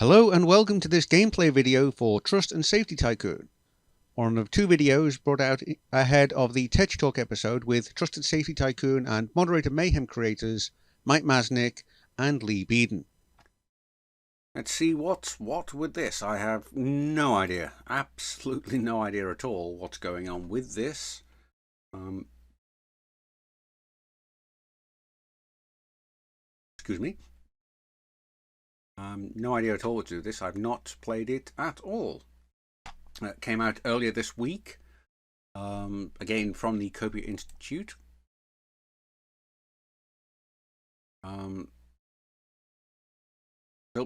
Hello and welcome to this gameplay video for Trust and Safety Tycoon. One of two videos brought out ahead of the Tech Talk episode with Trust and Safety Tycoon and Moderator Mayhem creators Mike Masnick and Lee Beeden. Let's see what's what with this. I have no idea, absolutely no idea at all what's going on with this. Excuse me. No idea at all what to do with this. I've not played it at all. It came out earlier this week, again from the Copia Institute. Built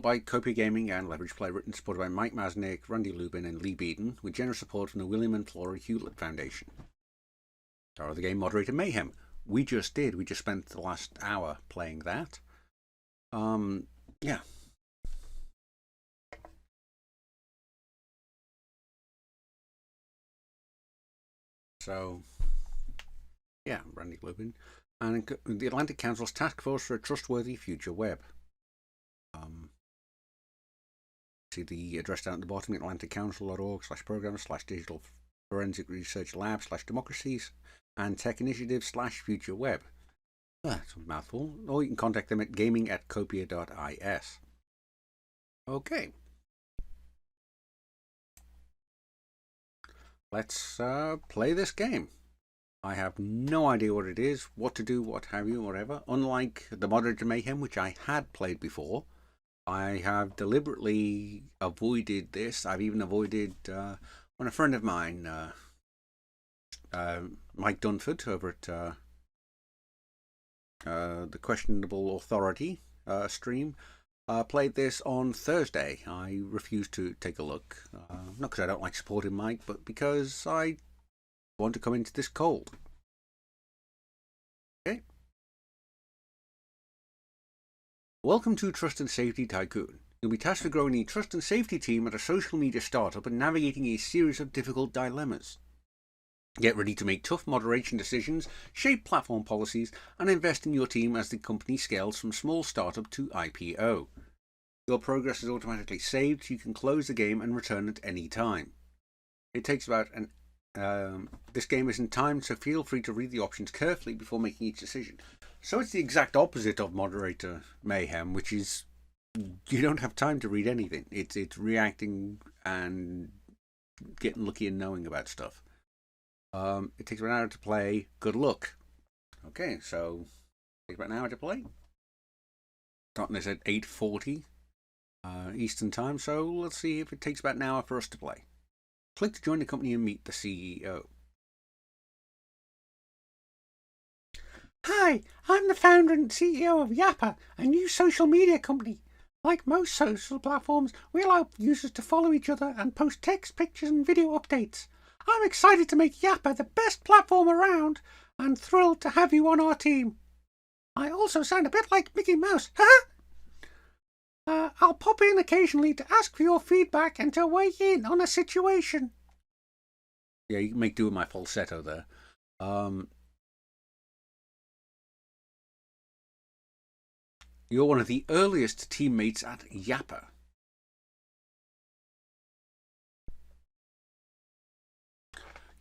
by Copia Gaming and Leverage Play, written and supported by Mike Masnick, Randy Lubin and Lee Beeden, with generous support from the William and Flora Hewlett Foundation. Star of the game, Moderator Mayhem. We just spent the last hour playing that. Yeah. So, yeah, Randy Lubin. And the Atlantic Council's Task Force for a Trustworthy Future Web. See the address down at the bottom, atlanticcouncil.org/programs/digital forensic research lab/democracies and tech initiatives/future web. That's a mouthful. Or you can contact them at gaming@copia.is. Okay. Let's play this game. I have no idea what it is, what to do, what have you, whatever. Unlike the Moderator Mayhem, which I had played before, I have deliberately avoided this. I've even avoided when a friend of mine, Mike Dunford, over at the Questionable Authority stream, played this on Thursday. I refused to take a look. Not because I don't like supporting Mike, but because I want to come into this cold. Okay. Welcome to Trust and Safety Tycoon. You'll be tasked with growing a trust and safety team at a social media startup and navigating a series of difficult dilemmas. Get ready to make tough moderation decisions, shape platform policies, and invest in your team as the company scales from small startup to IPO. Your progress is automatically saved, so you can close the game and return at any time. It takes about this game isn't timed, so feel free to read the options carefully before making each decision. So it's the exact opposite of Moderator Mayhem, which is you don't have time to read anything. It's reacting and getting lucky and knowing about stuff. It takes about an hour to play. Good luck. Okay, so it takes about an hour to play. Starting this at 8:40 Eastern Time, so let's see if it takes about an hour for us to play. Click to join the company and meet the CEO. Hi, I'm the founder and CEO of Yappa, a new social media company. Like most social platforms, we allow users to follow each other and post text, pictures and video updates. I'm excited to make Yappa the best platform around and thrilled to have you on our team. I also sound a bit like Mickey Mouse, I'll pop in occasionally to ask for your feedback and to weigh in on a situation. Yeah, you can make do with my falsetto there. You're one of the earliest teammates at Yappa.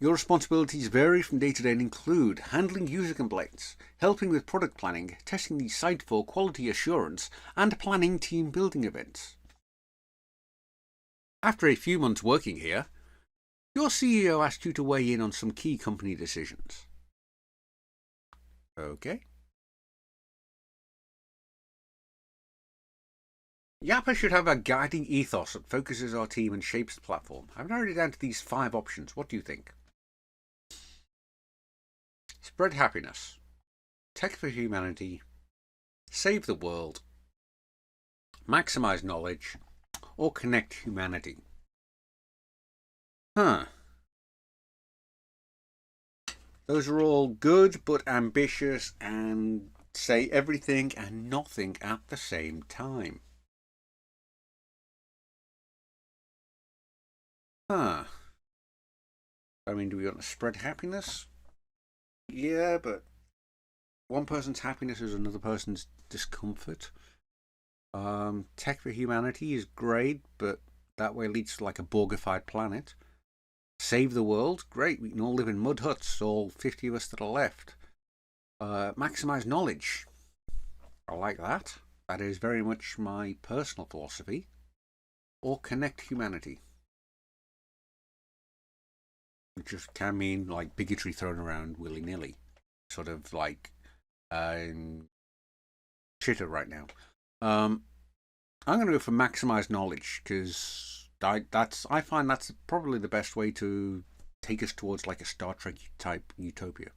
Your responsibilities vary from day to day and include handling user complaints, helping with product planning, testing the site for quality assurance, and planning team building events. After a few months working here, your CEO asked you to weigh in on some key company decisions. Okay. Yappa should have a guiding ethos that focuses our team and shapes the platform. I've narrowed it down to these 5 options. What do you think? Spread happiness, tech for humanity, save the world, maximize knowledge, or connect humanity. Those are all good but ambitious and say everything and nothing at the same time. I mean, do we want to spread happiness? Yeah, but one person's happiness is another person's discomfort. Tech for Humanity is great, but that way leads to like a Borgified planet. Save the world, great, we can all live in mud huts, all 50 of us that are left. Maximize knowledge, I like that. That is very much my personal philosophy. Or connect humanity, which just can mean like bigotry thrown around willy-nilly, sort of like chitter right now. I'm going to go for maximize knowledge because I find that's probably the best way to take us towards like a Star Trek type utopia.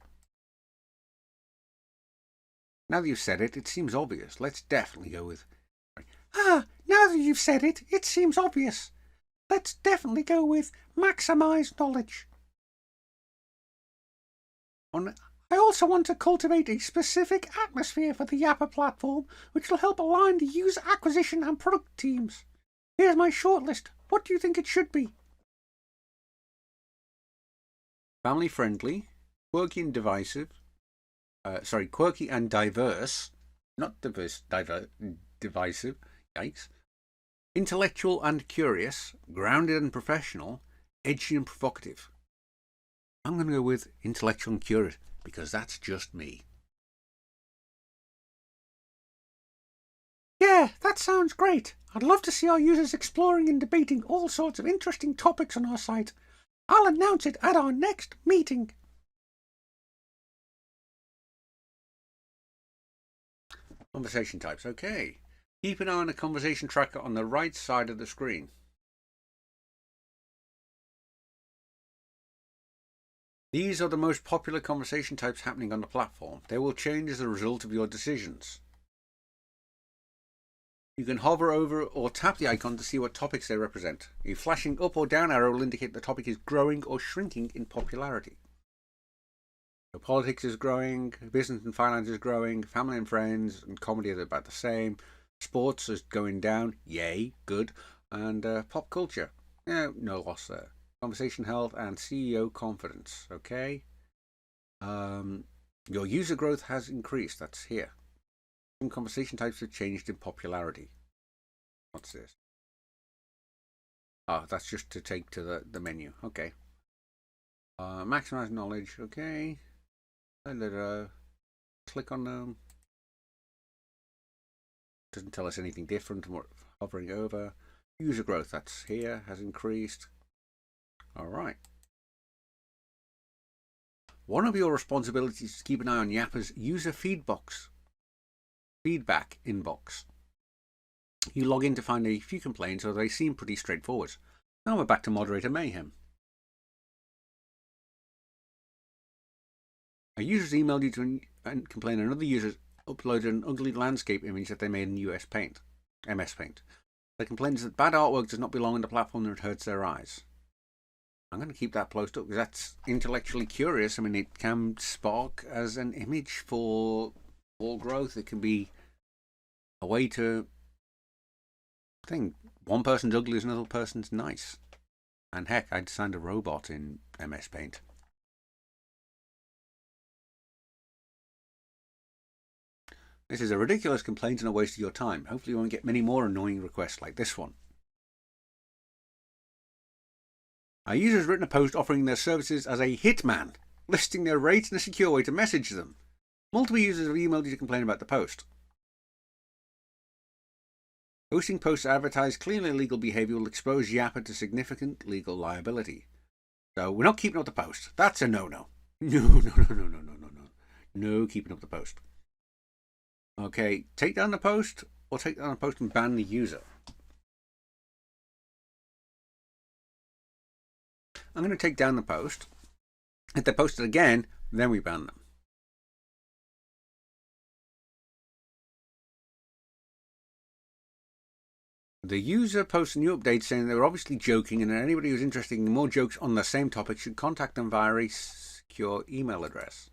Now that you've said it, it seems obvious. Let's definitely go with. Now that you've said it, it seems obvious. Let's definitely go with maximize knowledge. I also want to cultivate a specific atmosphere for the Yappa platform, which will help align the user acquisition and product teams. Here's my shortlist. What do you think it should be? Family friendly, quirky and divisive. Quirky and diverse, not diverse, divisive. Yikes. Intellectual and curious, grounded and professional, edgy and provocative. I'm going to go with intellectual and curious because that's just me. Yeah, that sounds great. I'd love to see our users exploring and debating all sorts of interesting topics on our site. I'll announce it at our next meeting. Conversation types, okay. Keep an eye on the conversation tracker on the right side of the screen. These are the most popular conversation types happening on the platform. They will change as a result of your decisions. You can hover over or tap the icon to see what topics they represent. A flashing up or down arrow will indicate the topic is growing or shrinking in popularity. So politics is growing, business and finance is growing, family and friends and comedy are about the same. Sports is going down, yay, good. And pop culture, no loss there. Conversation health and CEO confidence, okay. Your user growth has increased, that's here. Some conversation types have changed in popularity. What's this? That's just to take to the menu, okay. Maximize knowledge, okay. Click on them. Doesn't tell us anything different from what hovering over. User growth, that's here, has increased. Alright. One of your responsibilities is to keep an eye on Yappa's user feedback inbox. You log in to find a few complaints, so they seem pretty straightforward. Now we're back to moderator mayhem. A user's emailed you to complain another user uploaded an ugly landscape image that they made in MS Paint. The complaint is that bad artwork does not belong on the platform and it hurts their eyes. I'm going to keep that post up because that's intellectually curious. I mean, it can spark as an image for all growth. It can be a way to think one person's ugly is another person's nice. And heck, I designed a robot in MS Paint. This is a ridiculous complaint and a waste of your time. Hopefully you won't get many more annoying requests like this one. A user has written a post offering their services as a hitman, listing their rate and a secure way to message them. Multiple users have emailed you to complain about the post. Posting posts that advertise clearly illegal behaviour will expose Yappa to significant legal liability. So we're not keeping up the post. That's a no-no. No. No keeping up the post. Okay, take down the post or take down the post and ban the user. I'm going to take down the post. If they post it again, then we ban them. The user posts a new update saying they were obviously joking and that anybody who's interested in more jokes on the same topic should contact them via a secure email address.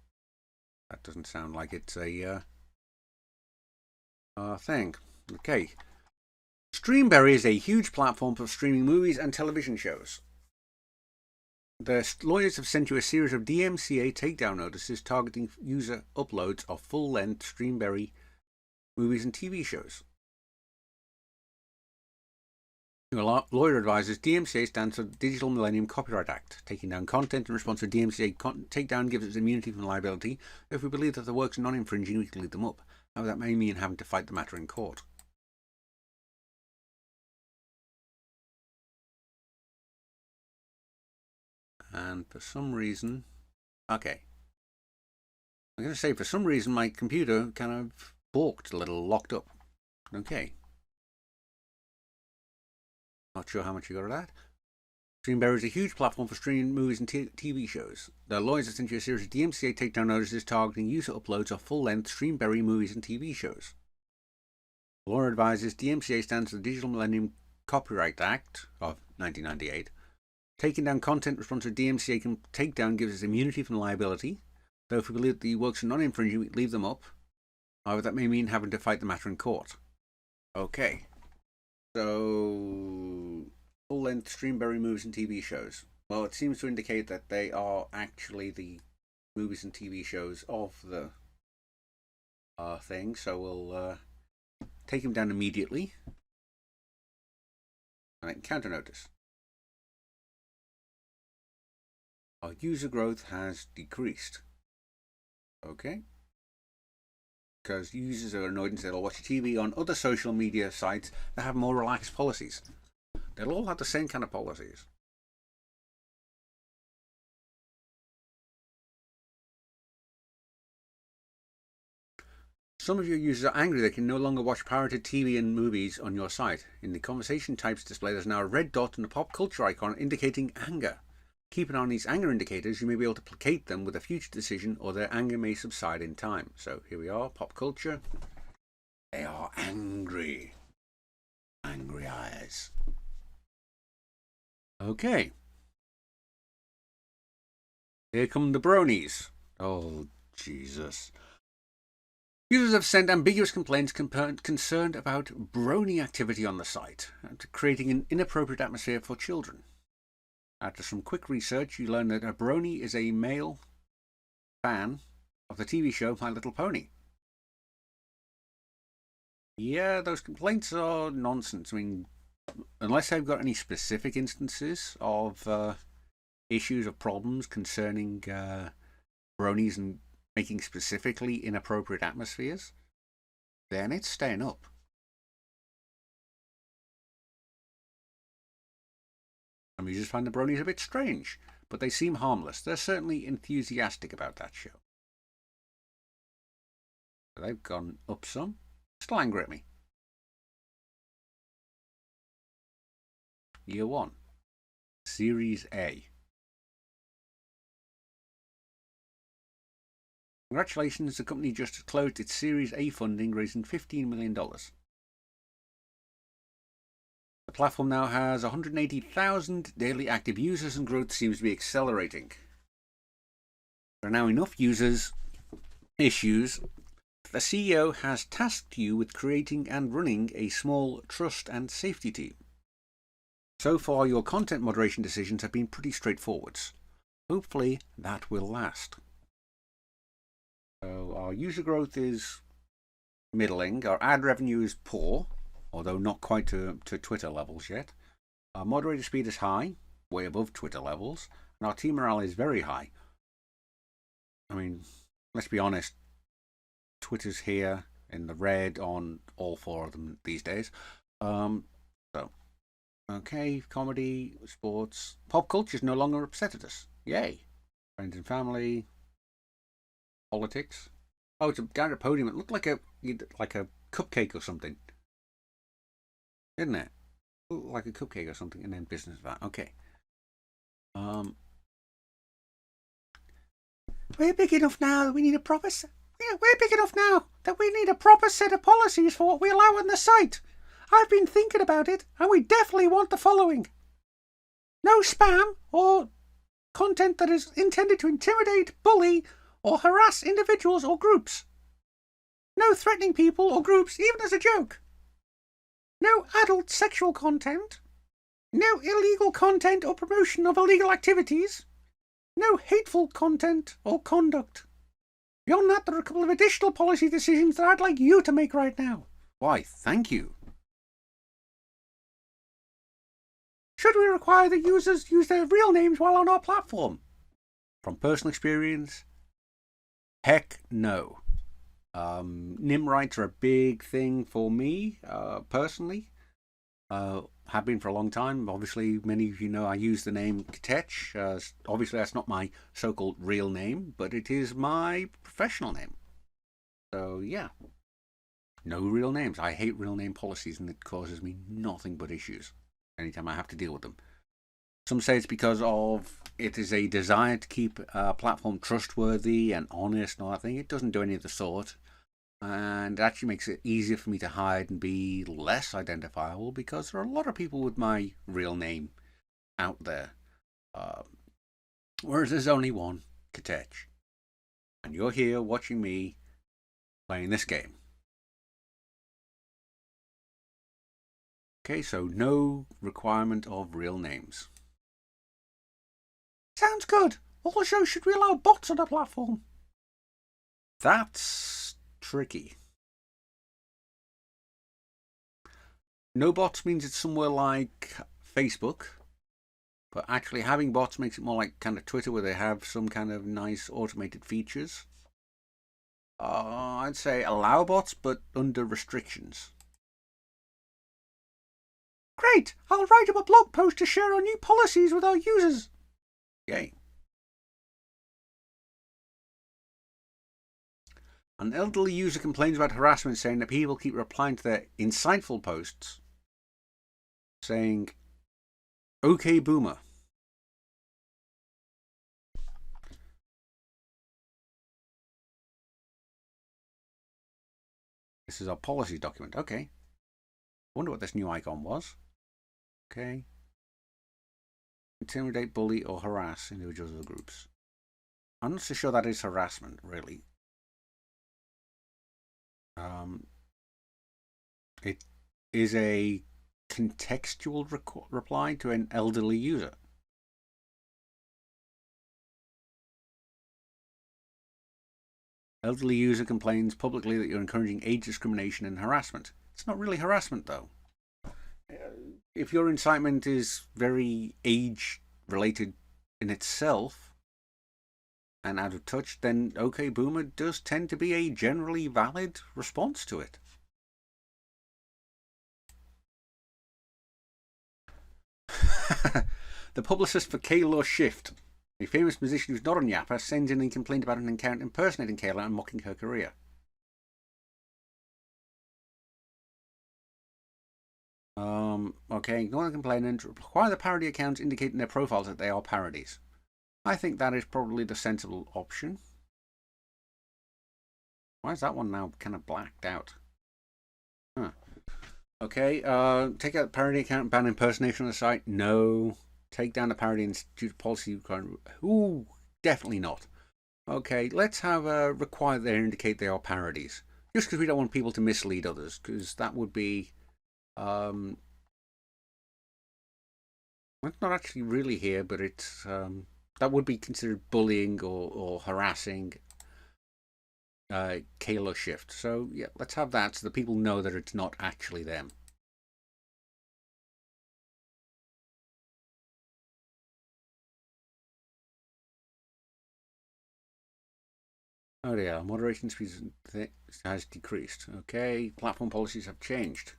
That doesn't sound like it's a thing. Okay. Streamberry is a huge platform for streaming movies and television shows. The lawyers have sent you a series of DMCA takedown notices targeting user uploads of full-length Streamberry movies and TV shows. Your lawyer advises DMCA stands for the Digital Millennium Copyright Act. Taking down content in response to DMCA takedown gives us immunity from liability. If we believe that the works are non-infringing, we can leave them up. However, that may mean having to fight the matter in court. And for some reason, okay. I'm going to say for some reason my computer kind of balked a little, locked up. Okay. Not sure how much you got of that. Streamberry is a huge platform for streaming movies and TV shows. Their lawyers have sent you a series of DMCA takedown notices targeting user uploads of full-length Streamberry movies and TV shows. The lawyer advises DMCA stands for the Digital Millennium Copyright Act of 1998. Taking down content responsive to DMCA takedown gives us immunity from liability. Though if we believe the works are non-infringing, we leave them up. However, that may mean having to fight the matter in court. Okay. So, full-length Streamberry movies and TV shows. Well, it seems to indicate that they are actually the movies and TV shows of the thing. So we'll take them down immediately. And then counter notice. Our user growth has decreased. Okay. Because users are annoyed and say they'll watch TV on other social media sites that have more relaxed policies. They'll all have the same kind of policies. Some of your users are angry they can no longer watch pirated TV and movies on your site. In the conversation types display, there's now a red dot and a pop culture icon indicating anger. Keep an eye on these anger indicators. You may be able to placate them with a future decision, or their anger may subside in time. So here we are, pop culture. They are angry. Angry eyes. Okay. Here come the bronies. Oh, Jesus. Users have sent ambiguous complaints concerned about brony activity on the site, creating an inappropriate atmosphere for children. After some quick research, you learn that a brony is a male fan of the TV show My Little Pony. Yeah, those complaints are nonsense. I mean, unless they've got any specific instances of issues or problems concerning bronies and making specifically inappropriate atmospheres, then it's staying up. Some users find the bronies a bit strange, but they seem harmless. They're certainly enthusiastic about that show. They've gone up some. Still angry at me. Year 1. Series A. Congratulations, the company just closed its Series A funding, raising $15 million. The platform now has 180,000 daily active users and growth seems to be accelerating. There are now enough issues. The CEO has tasked you with creating and running a small trust and safety team. So far, your content moderation decisions have been pretty straightforward. Hopefully, that will last. So our user growth is middling. Our ad revenue is poor, although not quite to Twitter levels yet. Our moderator speed is high, way above Twitter levels, and our team morale is very high. I mean, let's be honest, Twitter's here in the red on all 4 of them these days. Okay, comedy, sports, pop culture is no longer upset at us. Yay. Friends and family, politics. Oh, it's a guy at a podium. It looked like a cupcake or something. Didn't it? Like a cupcake or something, and then business of that. Okay. We're big enough now that we need a proper we're big enough now that we need a proper set of policies for what we allow on the site. I've been thinking about it, and we definitely want the following. No spam or content that is intended to intimidate, bully, or harass individuals or groups. No threatening people or groups, even as a joke. No adult sexual content. No illegal content or promotion of illegal activities. No hateful content or conduct. Beyond that, there are a couple of additional policy decisions that I'd like you to make right now. Why, thank you. should we require that users use their real names while on our platform? From personal experience, heck no. NIM rights are a big thing for me, personally. Have been for a long time. Obviously, many of you know I use the name Ketech. Obviously, that's not my so-called real name, but it is my professional name. So, yeah. No real names. I hate real name policies, and it causes me nothing but issues anytime I have to deal with them. Some say it's because of it is a desire to keep a platform trustworthy and honest and all that thing. It doesn't do any of the sort. And it actually makes it easier for me to hide and be less identifiable because there are a lot of people with my real name out there. Whereas there's only one, Ketech. And you're here watching me playing this game. Okay, so no requirement of real names. Sounds good. Also, should we allow bots on the platform? That's tricky. No bots means it's somewhere like Facebook, but actually having bots makes it more like kind of Twitter, where they have some kind of nice automated features. I'd say allow bots, but under restrictions. Great! I'll write up a blog post to share our new policies with our users. Yay. An elderly user complains about harassment, saying that people keep replying to their insightful posts saying, "Okay, boomer." This is our policy document. Okay. Wonder what this new icon was. Okay. Intimidate, bully, or harass individuals or groups. I'm not so sure that is harassment, really. It is a contextual reply to an elderly user. Elderly user complains publicly that you're encouraging age discrimination and harassment. It's not really harassment, though. If your incitement is very age related in itself and out of touch, then OK Boomer does tend to be a generally valid response to it. The publicist for Kayla Shift, a famous musician who's not on Yappa, sends in a complaint about an account impersonating Kayla and mocking her career. Okay, ignore the complainant. Require the parody accounts indicate in their profiles that they are parodies. I think that is probably the sensible option. Why is that one now kind of blacked out? Huh. Okay, take out the parody account and ban impersonation on the site. No. Take down the parody institute policy. Ooh, definitely not. Okay, let's have require they indicate they are parodies. Just because we don't want people to mislead others, because that would be it's not actually really here, but it's that would be considered bullying or harassing Kayla Shift. So yeah, let's have that so that people know that it's not actually them. Oh yeah, moderation speed has decreased. Okay, platform policies have changed.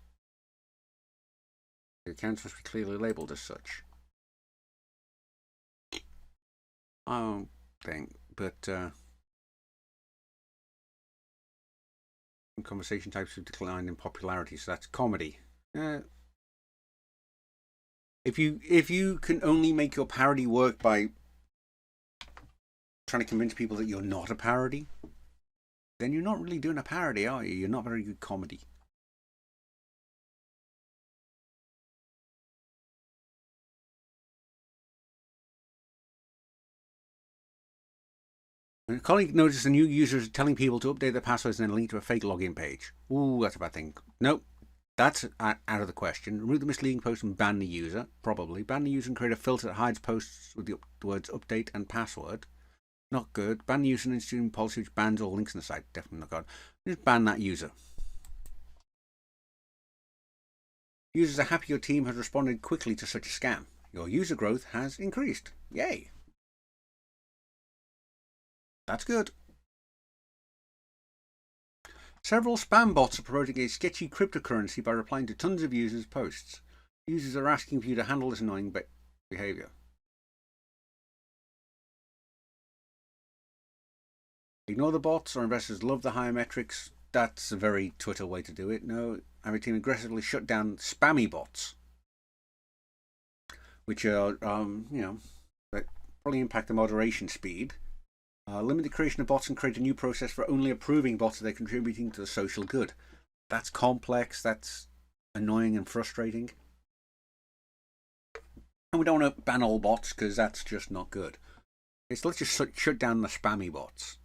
The accounts must be clearly labelled as such. I don't think, but conversation types have declined in popularity, so that's comedy. If you can only make your parody work by trying to convince people that you're not a parody, then you're not really doing a parody, are you? You're not very good comedy. A colleague noticed a new user is telling people to update their passwords and then link to a fake login page. Ooh, that's a bad thing. Nope, that's out of the question. Remove the misleading post and ban the user. Probably. Ban the user and create a filter that hides posts with the words update and password. Not good. Ban the user and instituting policy which bans all links in the site. Definitely not good. Just ban that user. Users are happy your team has responded quickly to such a scam. Your user growth has increased. Yay! That's good. Several spam bots are promoting a sketchy cryptocurrency by replying to tons of users' posts. Users are asking for you to handle this annoying behavior. Ignore the bots. Our investors love the higher metrics. That's a very Twitter way to do it. No, our team aggressively shut down spammy bots, which are, that probably impact the moderation speed. Limit the creation of bots and create a new process for only approving bots that are contributing to the social good. That's complex. That's annoying and frustrating. And we don't want to ban all bots because that's just not good. So let's just shut down the spammy bots.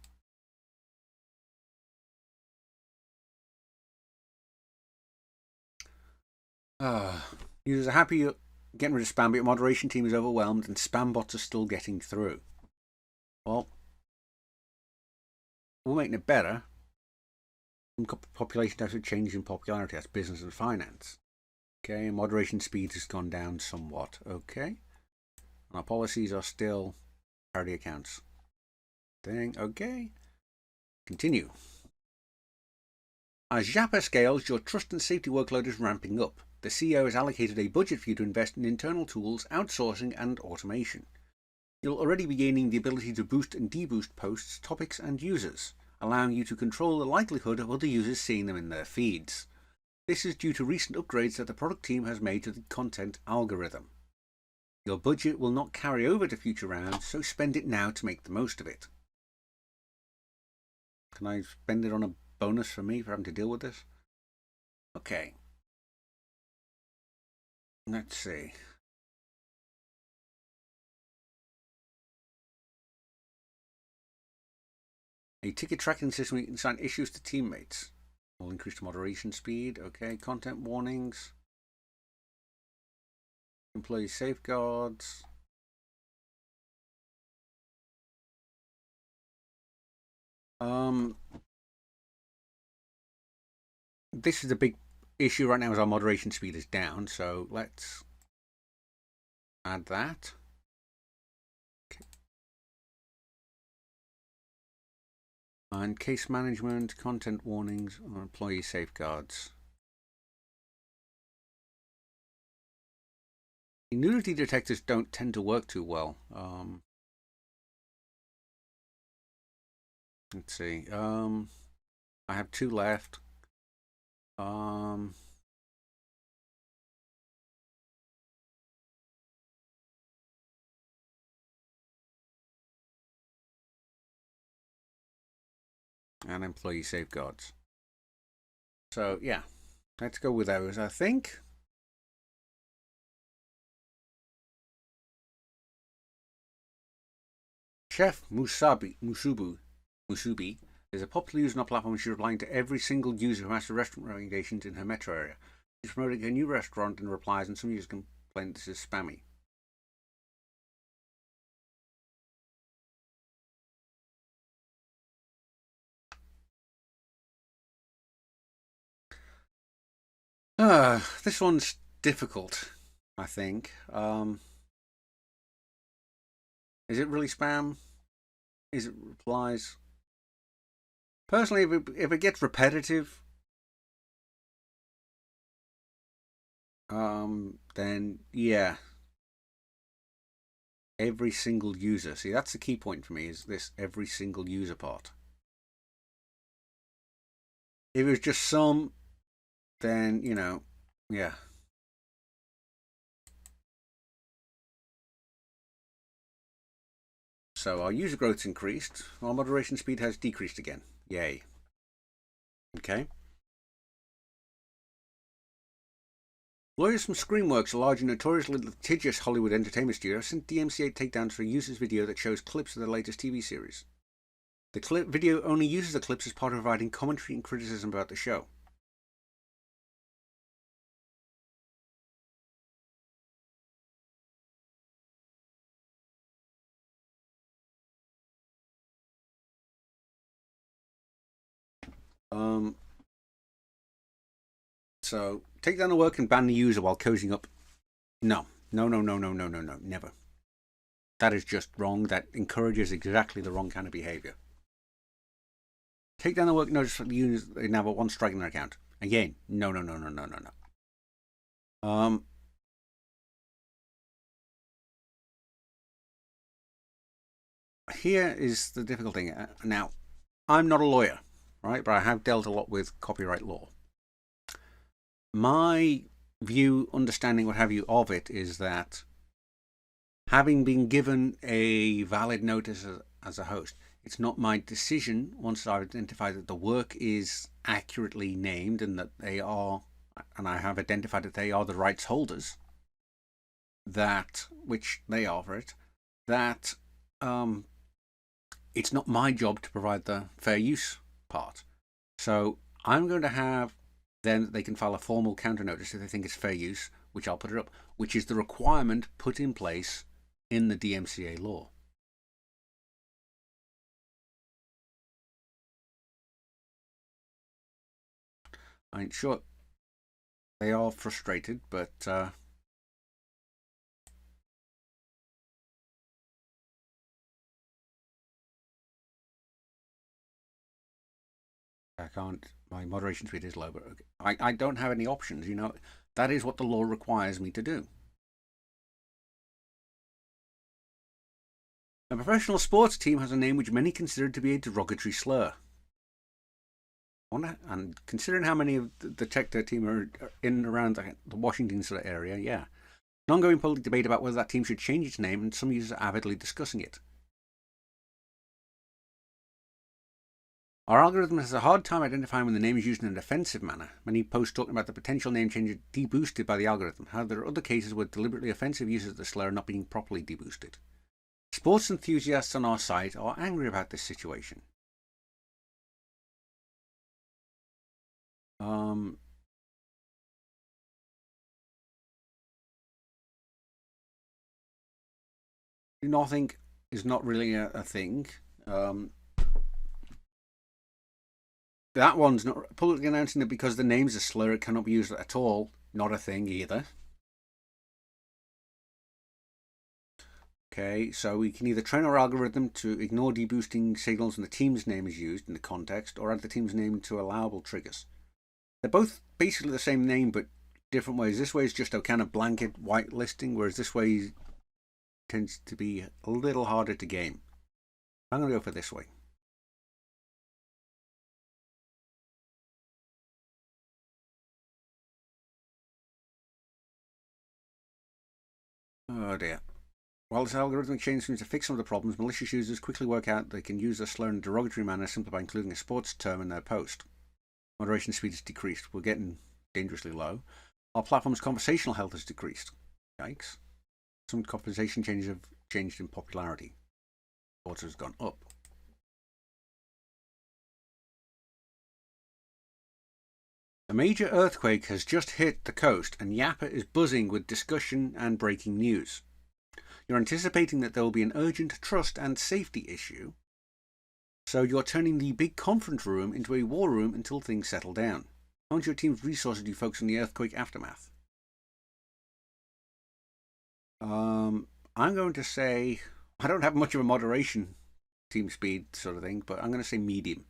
Users are happy getting rid of spam, but your moderation team is overwhelmed and spam bots are still getting through. Well, we're making it better. Population types have changed in popularity. That's business and finance. Okay, moderation speed has gone down somewhat. Okay. And our policies are still parity accounts. Okay. Continue. As Japa scales, your trust and safety workload is ramping up. The CEO has allocated a budget for you to invest in internal tools, outsourcing, and automation. You'll already be gaining the ability to boost and deboost posts, topics, and users, allowing you to control the likelihood of other users seeing them in their feeds. This is due to recent upgrades that the product team has made to the content algorithm. Your budget will not carry over to future rounds, so spend it now to make the most of it. Can I spend it on a bonus for me for having to deal with this? Okay. Let's see. A ticket tracking system where you can assign issues to teammates. Will increase the moderation speed. Okay. Content warnings. Employee safeguards. This is a big issue right now as our moderation speed is down, so let's add that. Okay. And case management, content warnings, or employee safeguards. Nudity detectors don't tend to work too well. Let's see. I have 2 left. And employee safeguards. So yeah, let's go with those, I think. Chef Musubi is a popular user on our platform. She's replying to every single user who asks for restaurant recommendations in her metro area. She's promoting a new restaurant and replies, and some users complain this is spammy. This one's difficult, I think. Is it really spam? Is it replies? Personally, if it gets repetitive, then yeah. Every single user. See, that's the key point for me, is this every single user part. If it was just some, then, yeah. So our user growth's increased. Our moderation speed has decreased again. Yay. Okay. Lawyers from Screenworks, a large and notoriously litigious Hollywood entertainment studio, sent DMCA takedowns for a user's video that shows clips of the latest TV series. The video only uses the clips as part of providing commentary and criticism about the show. So take down the work and ban the user while cozying up. No, No, no, no, no, no, no, no, never. That is just wrong. That encourages exactly the wrong kind of behaviour. Take down the work notice from the users they now have one strike in their account. Again, no, no, no, no, no, no, no. Here is the difficult thing. Now, I'm not a lawyer, right? But I have dealt a lot with copyright law. My view, understanding, what have you, of it is that having been given a valid notice as a host, it's not my decision, once I've identified that the work is accurately named and that they are, and I have identified that they are the rights holders, that, which they are for it, that it's not my job to provide the fair use part. So I'm going to have then they can file a formal counter notice if they think it's fair use, which I'll put it up, which is the requirement put in place in the DMCA law. I'm sure they are frustrated, but I can't. My moderation speed is low, but I don't have any options. You know, that is what the law requires me to do. A professional sports team has a name which many consider to be a derogatory slur. And considering how many of the Tech team are in and around the Washington sort of area, yeah. An ongoing public debate about whether that team should change its name, and some users are avidly discussing it. Our algorithm has a hard time identifying when the name is used in an offensive manner. Many posts talking about the potential name change are deboosted by the algorithm. However, there are other cases where deliberately offensive uses of the slur are not being properly deboosted. Sports enthusiasts on our site are angry about this situation. Nothing is not really a thing. That one's not publicly announcing that because the name's a slur, it cannot be used at all. Not a thing either. Okay, so we can either train our algorithm to ignore deboosting signals when the team's name is used in the context, or add the team's name to allowable triggers. They're both basically the same name, but different ways. This way is just a kind of blanket white listing, whereas this way tends to be a little harder to game. I'm going to go for this way. Oh dear. While this algorithmic change seems to fix some of the problems, malicious users quickly work out they can use a slur in a derogatory manner simply by including a sports term in their post. Moderation speed has decreased. We're getting dangerously low. Our platform's conversational health has decreased. Yikes. Some conversation changes have changed in popularity. Water has gone up. A major earthquake has just hit the coast, and Yappa is buzzing with discussion and breaking news. You're anticipating that there will be an urgent trust and safety issue, so you're turning the big conference room into a war room until things settle down. How much of your team's resources do you focus on the earthquake aftermath? I'm going to say I don't have much of a moderation team speed sort of thing, but I'm going to say medium.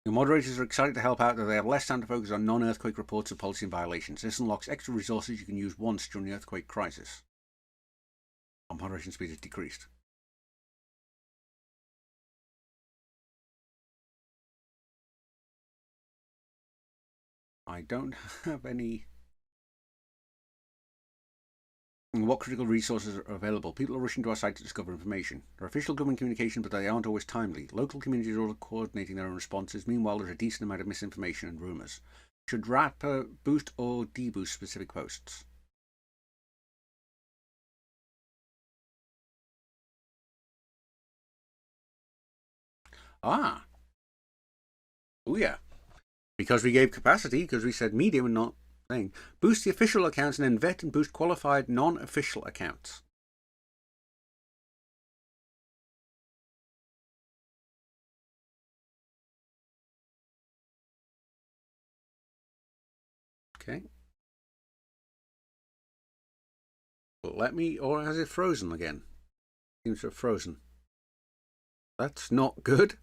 Your moderators are excited to help out, though they have less time to focus on non-earthquake reports of policy and violations. This unlocks extra resources you can use once during the earthquake crisis. Our moderation speed has decreased. I don't have any. What critical resources are available? People are rushing to our site to discover information. There are official government communication, but they aren't always timely. Local communities are all coordinating their own responses. Meanwhile, there's a decent amount of misinformation and rumours. Should Rapper boost or deboost specific posts? Ah. Oh yeah. Because we gave capacity, because we said medium and not thing. Boost the official accounts and then vet and boost qualified non-official accounts. Okay. Let me, or has it frozen again? Seems to have frozen. That's not good.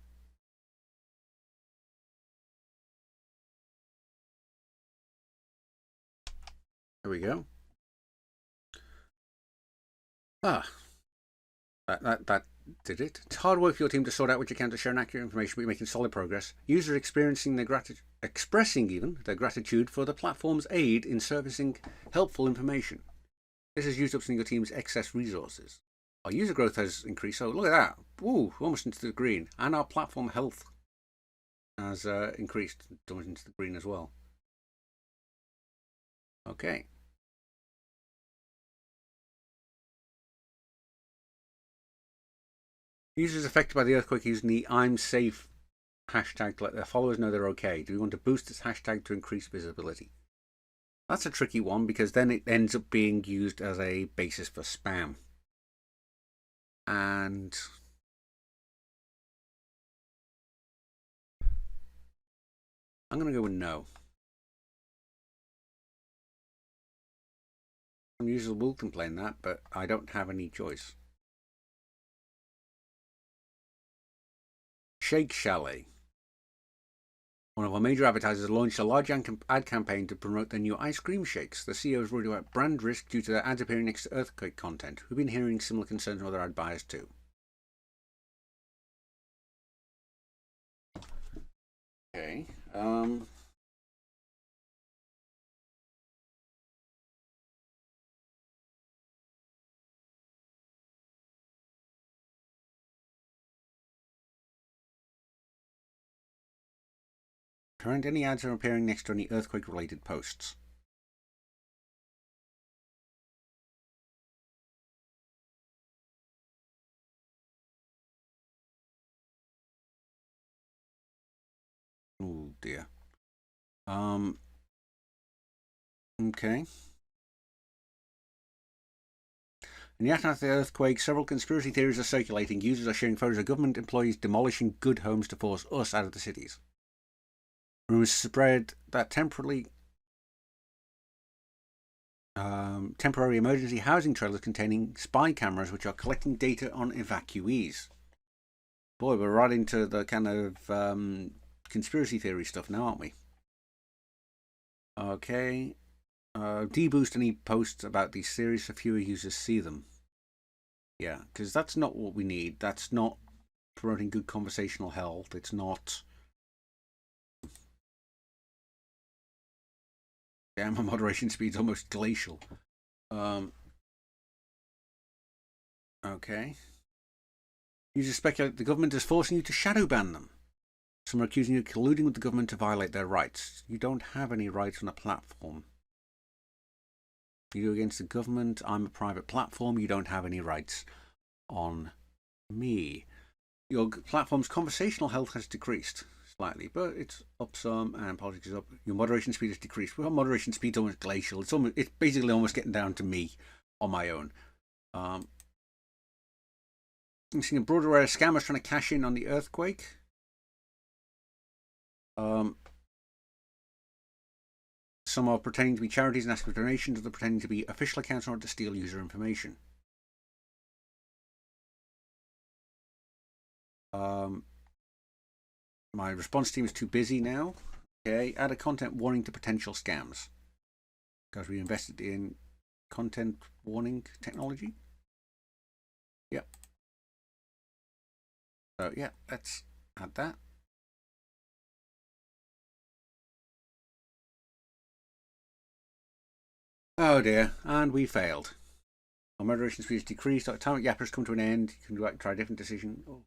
There we go. Ah, that did it. It's hard work for your team to sort out which account to share inaccurate information, but you're making solid progress. Users experiencing their expressing even their gratitude for the platform's aid in servicing helpful information. This has used up some of your team's excess resources. Our user growth has increased, so look at that. Ooh, almost into the green. And our platform health has increased almost into the green as well. Okay. Users affected by the earthquake using the I'm safe hashtag to let their followers know they're okay. Do we want to boost this hashtag to increase visibility? That's a tricky one because then it ends up being used as a basis for spam. And I'm going to go with no. Some users will complain that, but I don't have any choice. Shake Chalet. One of our major advertisers launched a large ad campaign to promote their new ice cream shakes. The CEO is worried about brand risk due to their ads appearing next to earthquake content. We've been hearing similar concerns from other ad buyers too. Okay. Aren't any ads are appearing next to any earthquake-related posts? Oh dear. Okay. In the aftermath of the earthquake, several conspiracy theories are circulating. Users are sharing photos of government employees demolishing good homes to force us out of the cities. Rumors spread that temporary emergency housing trailers containing spy cameras which are collecting data on evacuees. Boy, we're right into the kind of conspiracy theory stuff now, aren't we? Okay. Deboost any posts about these theories so fewer users see them. Yeah, because that's not what we need. That's not promoting good conversational health. It's not. Yeah, my moderation speed's almost glacial. Okay. Users speculate the government is forcing you to shadow ban them. Some are accusing you of colluding with the government to violate their rights. You don't have any rights on a platform. You go against the government. I'm a private platform. You don't have any rights on me. Your platform's conversational health has decreased slightly, but it's up some, and politics is up. Your moderation speed has decreased. Well, moderation speed's almost glacial. It's basically almost getting down to me on my own. I'm seeing a broader array of scammers trying to cash in on the earthquake. Some are pretending to be charities and asking for donations. Others are pretending to be official accounts in order to steal user information. My response team is too busy now. Okay, add a content warning to potential scams. Because we invested in content warning technology. Yep. So yeah, let's add that. Oh dear, and we failed. Our moderation speed has decreased. Our time at Yapper has come to an end. You can try a different decision. Oh.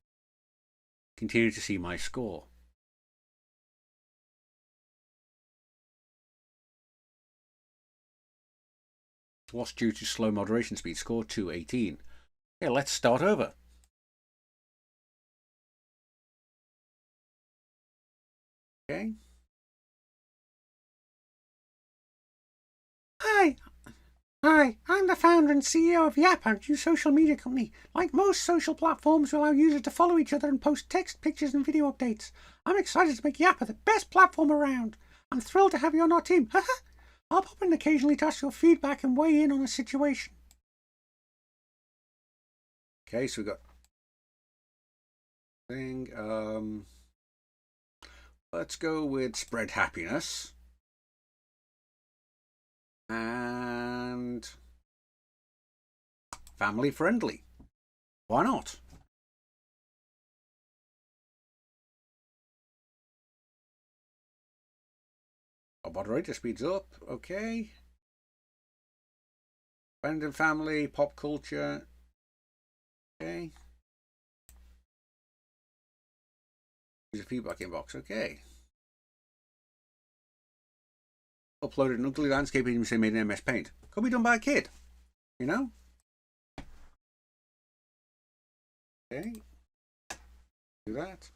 Continue to see my score. Lost due to slow moderation speed. Score 218. Okay, let's start over. Okay. Hi, I'm the founder and CEO of Yapper, a new social media company. Like most social platforms, we allow users to follow each other and post text, pictures, and video updates. I'm excited to make Yapper the best platform around. I'm thrilled to have you on our team. I'll pop in occasionally to ask your feedback and weigh in on a situation. Okay, so we've got thing. Let's go with spread happiness. And family friendly. Why not? Our moderator speeds up. Okay. Friend and family, pop culture. Okay. Use a feedback inbox. Okay. Uploaded an ugly landscape even say made in MS Paint. Could be done by a kid. You know? Okay. Do that.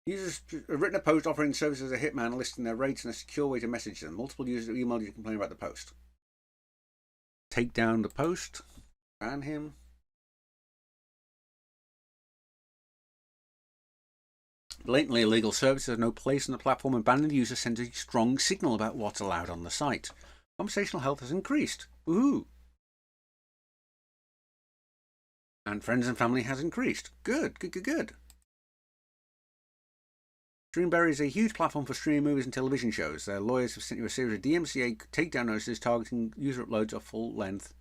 Users have written a post offering services as a hitman, listing their rates and a secure way to message them. Multiple users have emailed you to complain about the post. Take down the post. Ban him. Blatantly illegal services have no place on the platform, and banning the user sends a strong signal about what's allowed on the site. Conversational health has increased. Woohoo! And friends and family has increased. Good, good, good, good. Streamberry is a huge platform for streaming movies and television shows. Their lawyers have sent you a series of DMCA takedown notices targeting user uploads of full-length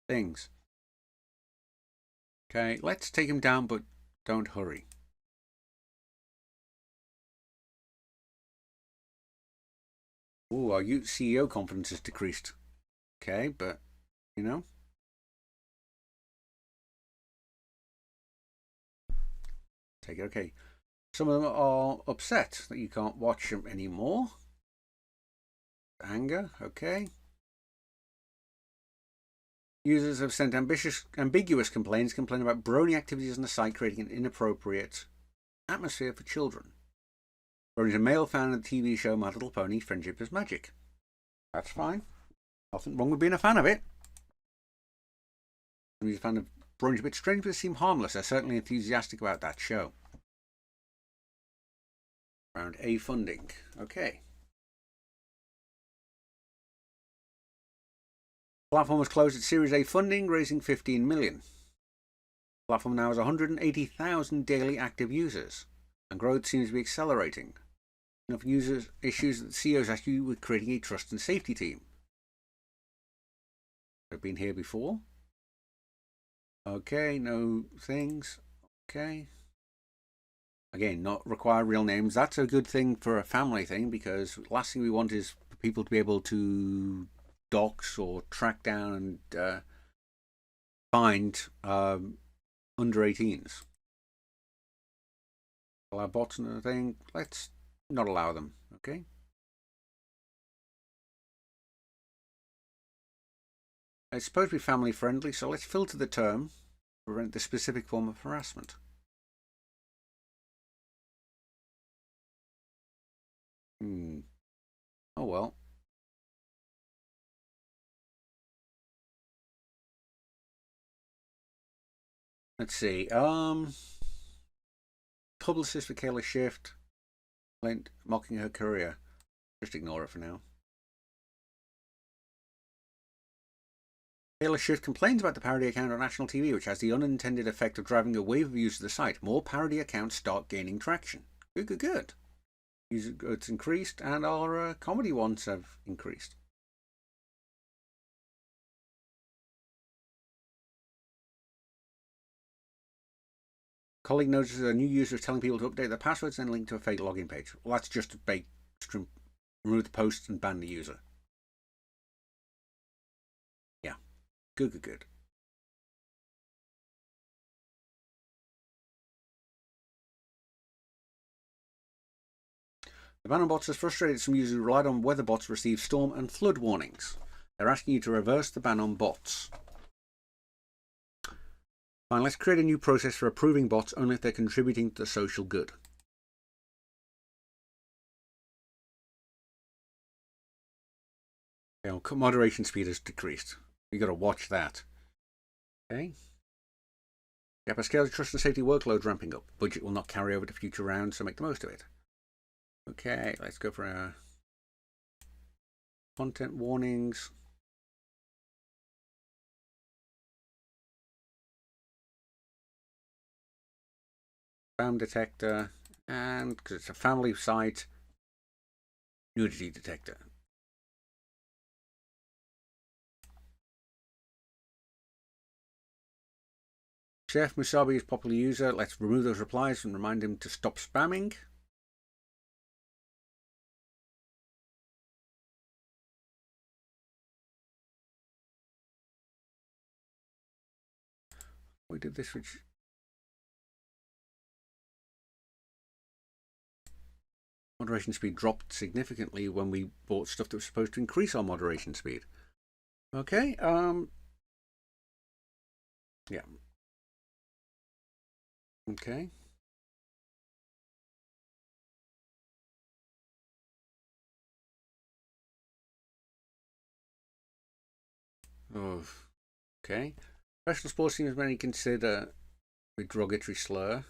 things. Okay, let's take him down, but don't hurry. Ooh, our CEO confidence has decreased. Okay, but, you know. Take it, okay. Some of them are upset that you can't watch them anymore. Anger, okay. Users have sent ambiguous complaints, complaining about brony activities on the site, creating an inappropriate atmosphere for children. Brony's a male fan of the TV show My Little Pony, Friendship is Magic. That's fine. Nothing wrong with being a fan of it. He's a fan of Brony's a bit strange, but they seem harmless. They're certainly enthusiastic about that show. Round A funding. Okay. Platform was closed at Series A funding, raising 15 million. Platform now has 180,000 daily active users, and growth seems to be accelerating. Enough users issues that the CEOs asked you with creating a trust and safety team. They've been here before. Okay, no things. Okay. Again, not require real names. That's a good thing for a family thing, because last thing we want is for people to be able to dox or track down and find under 18s. Allow bots and a thing. Let's not allow them. Okay. It's supposed to be family friendly, so let's filter the term, prevent the specific form of harassment. Oh well. Let's see. Publicist for Kayla Shift, mocking her career. Just ignore it for now. Kayla Shift complains about the parody account on national TV, which has the unintended effect of driving a wave of use of the site. More parody accounts start gaining traction. Good, good, good. It's increased, and our comedy ones have increased. Colleague notices a new user is telling people to update their passwords and link to a fake login page. Well, that's just a bait. Remove the post and ban the user. Yeah. Good, good, good. The ban on bots has frustrated some users who relied on weather bots to receive storm and flood warnings. They're asking you to reverse the ban on bots. Fine, let's create a new process for approving bots only if they're contributing to the social good. You know, moderation speed has decreased. You got to watch that. Okay. Yep, a scale of trust and safety workload ramping up. Budget will not carry over to future rounds, so make the most of it. Okay, let's go for a content warnings. Spam detector, and because it's a family site, nudity detector. Chef Musabi is a popular user. Let's remove those replies and remind him to stop spamming. We did this, which moderation speed dropped significantly when we bought stuff that was supposed to increase our moderation speed. Okay, yeah. Okay. Oh, okay. Professional sports teams may consider a derogatory slur.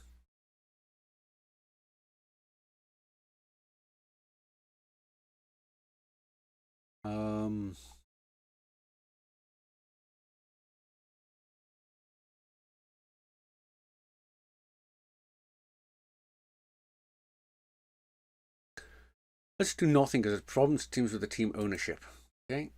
Let's do nothing because it's problems teams with the team ownership. Okay.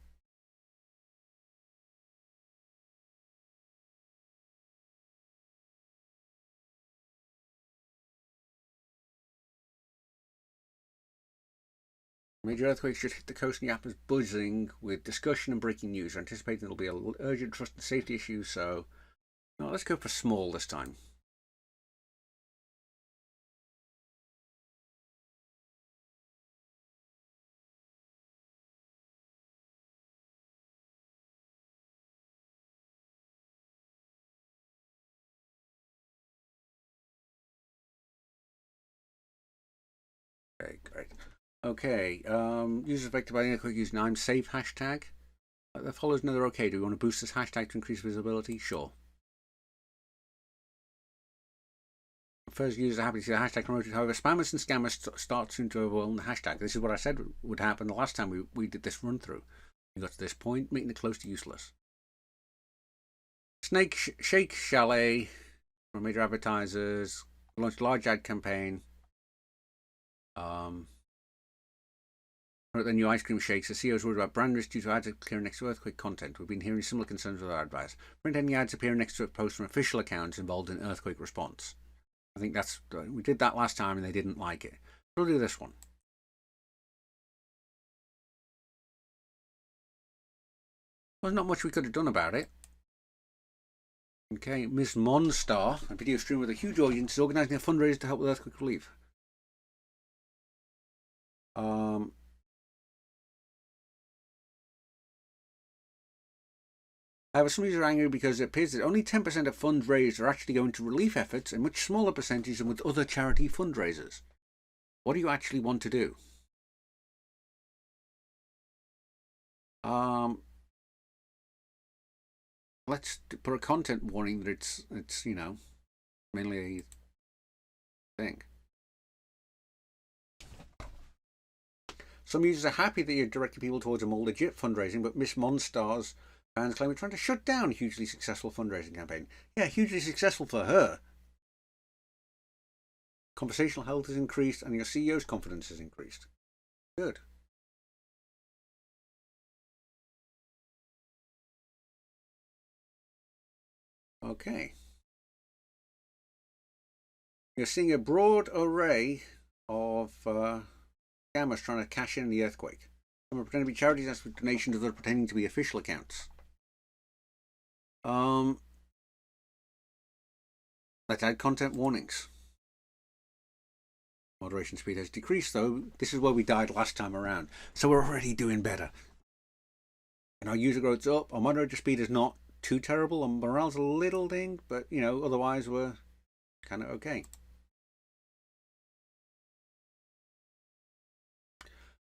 Major earthquakes should hit the coast and the app is buzzing with discussion and breaking news. We're anticipating there'll be an urgent trust and safety issue, so no, let's go for small this time. Okay, great. Okay, users affected by the earthquake use an I'm safe hashtag. That follows another okay. Do we want to boost this hashtag to increase visibility? Sure. First users are happy to see the hashtag promoted. However, spammers and scammers start soon to overwhelm the hashtag. This is what I said would happen the last time we did this run through. We got to this point, making it close to useless. Shake Chalet from major advertisers launched a large ad campaign. The new ice cream shakes. The CEO is worried about brand risk due to ads appearing next to earthquake content. We've been hearing similar concerns with our advice. Print any ads appearing next to a post from official accounts involved in earthquake response. I think we did that last time and they didn't like it. We'll do this one. There's not much we could have done about it. Okay, Miss Monstar, a video streamer with a huge audience, is organising a fundraiser to help with earthquake relief. However, some users are angry because it appears that only 10% of funds raised are actually going to relief efforts, a much smaller percentage than with other charity fundraisers. What do you actually want to do? Let's put a content warning that it's mainly a thing. Some users are happy that you're directing people towards a more legit fundraising, but Miss Monstar's fans claim we're trying to shut down a hugely successful fundraising campaign. Yeah, hugely successful for her. Conversational health has increased and your CEO's confidence has increased. Good. Okay. You're seeing a broad array of scammers trying to cash in the earthquake. Some are pretending to be charities, that's with donations, others pretending to be official accounts. Let's add content warnings. Moderation speed has decreased though. This is where we died last time around. So we're already doing better. And our user growth's up. Our moderator speed is not too terrible. Our morale's a little ding, but otherwise we're kind of okay.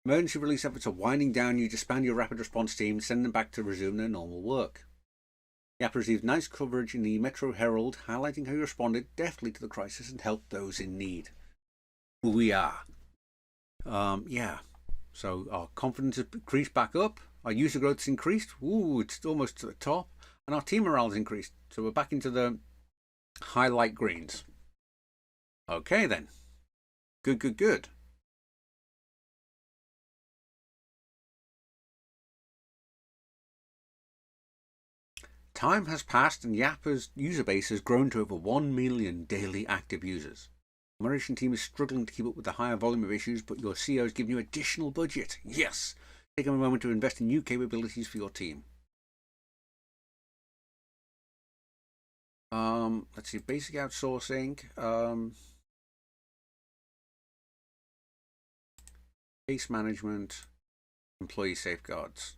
Emergency release efforts are winding down. You disband your rapid response team, send them back to resume their normal work. The app received nice coverage in the Metro Herald, highlighting how you responded deftly to the crisis and helped those in need. We are. Yeah. So our confidence has increased back up. Our user growth's increased. Ooh, it's almost to the top. And our team morale's increased. So we're back into the highlight greens. Okay then. Good, good, good. Time has passed and Yappa's user base has grown to over 1 million daily active users. The moderation team is struggling to keep up with the higher volume of issues, but your CEO has given you additional budget. Yes! Take a moment to invest in new capabilities for your team. Let's see, basic outsourcing. Case management. Employee safeguards.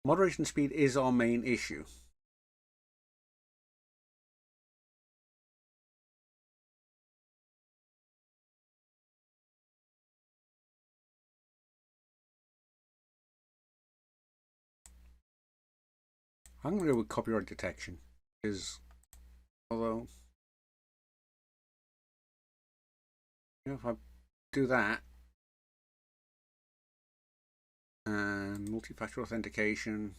Moderation speed is our main issue. I'm going to go with copyright detection, because although, if I do that, and multi-factor authentication,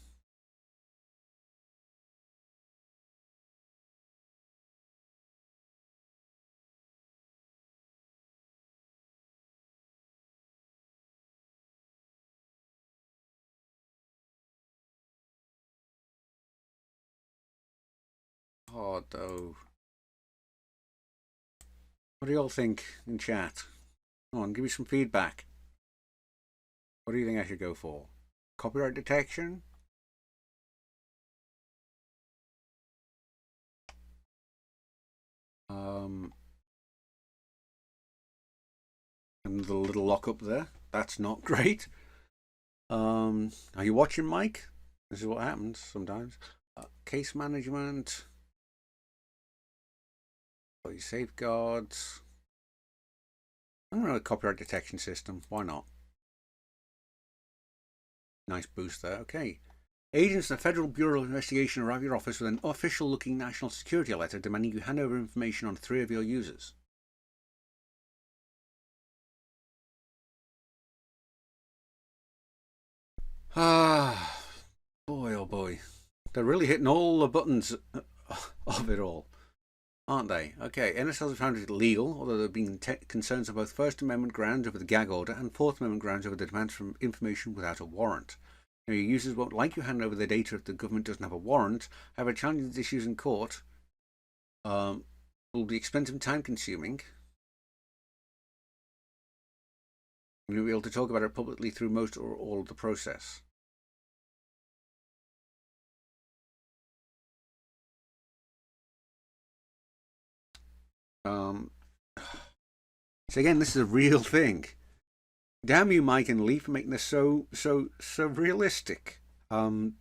hard though. What do you all think in chat? Come on, give me some feedback. What do you think I should go for? Copyright detection? Another little lockup there. That's not great. Are you watching, Mike? This is what happens sometimes. Case management. Safeguards. I'm going to have a copyright detection system. Why not? Nice boost there. Okay. Agents of the Federal Bureau of Investigation arrive at your office with an official-looking national security letter demanding you hand over information on 3 of your users. Ah, boy, oh boy. They're really hitting all the buttons of it all, aren't they? Okay, NSLs have found it legal, although there have been concerns on both First Amendment grounds over the gag order and Fourth Amendment grounds over the demand for information without a warrant. Your users won't like you handing over their data if the government doesn't have a warrant. However, challenging these issues in court will be expensive and time consuming. You'll be able to talk about it publicly through most or all of the process. So again, this is a real thing. Damn you, Mike and Lee, for making this so realistic. Yeah,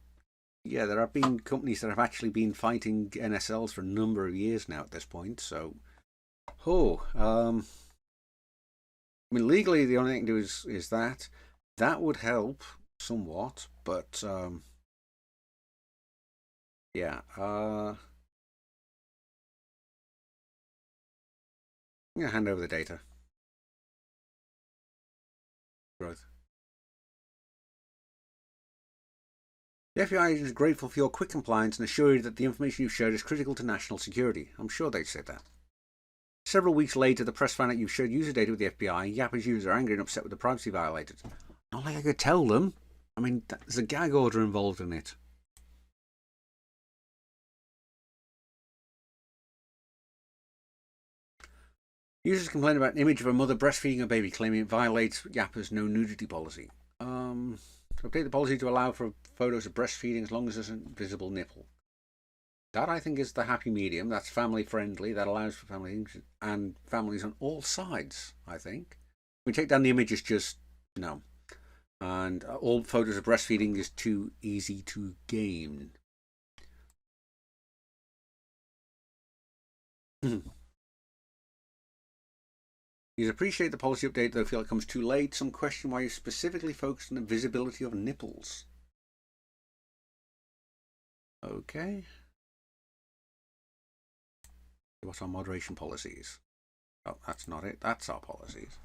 there have been companies that have actually been fighting NSLs for a number of years now at this point. So, I mean, legally, the only thing to do is that would help somewhat, but yeah. I'm gonna hand over the data. Growth. The FBI is grateful for your quick compliance and assure you that the information you've shared is critical to national security. I'm sure they'd say that. Several weeks later, the press found out you've shared user data with the FBI. Yappa's users are angry and upset with the privacy violated. Not like I could tell them. I mean, there's a gag order involved in it. Users complain about an image of a mother breastfeeding a baby, claiming it violates Yappa's no nudity policy. Update the policy to allow for photos of breastfeeding as long as there's a visible nipple. That, I think, is the happy medium. That's family friendly. That allows for families and families on all sides, I think. We take down the images, just no. And all photos of breastfeeding is too easy to gain. You appreciate the policy update, though feel it comes too late. Some question why you specifically focused on the visibility of nipples. Okay. What's our moderation policies? Oh, that's not it. That's our policies.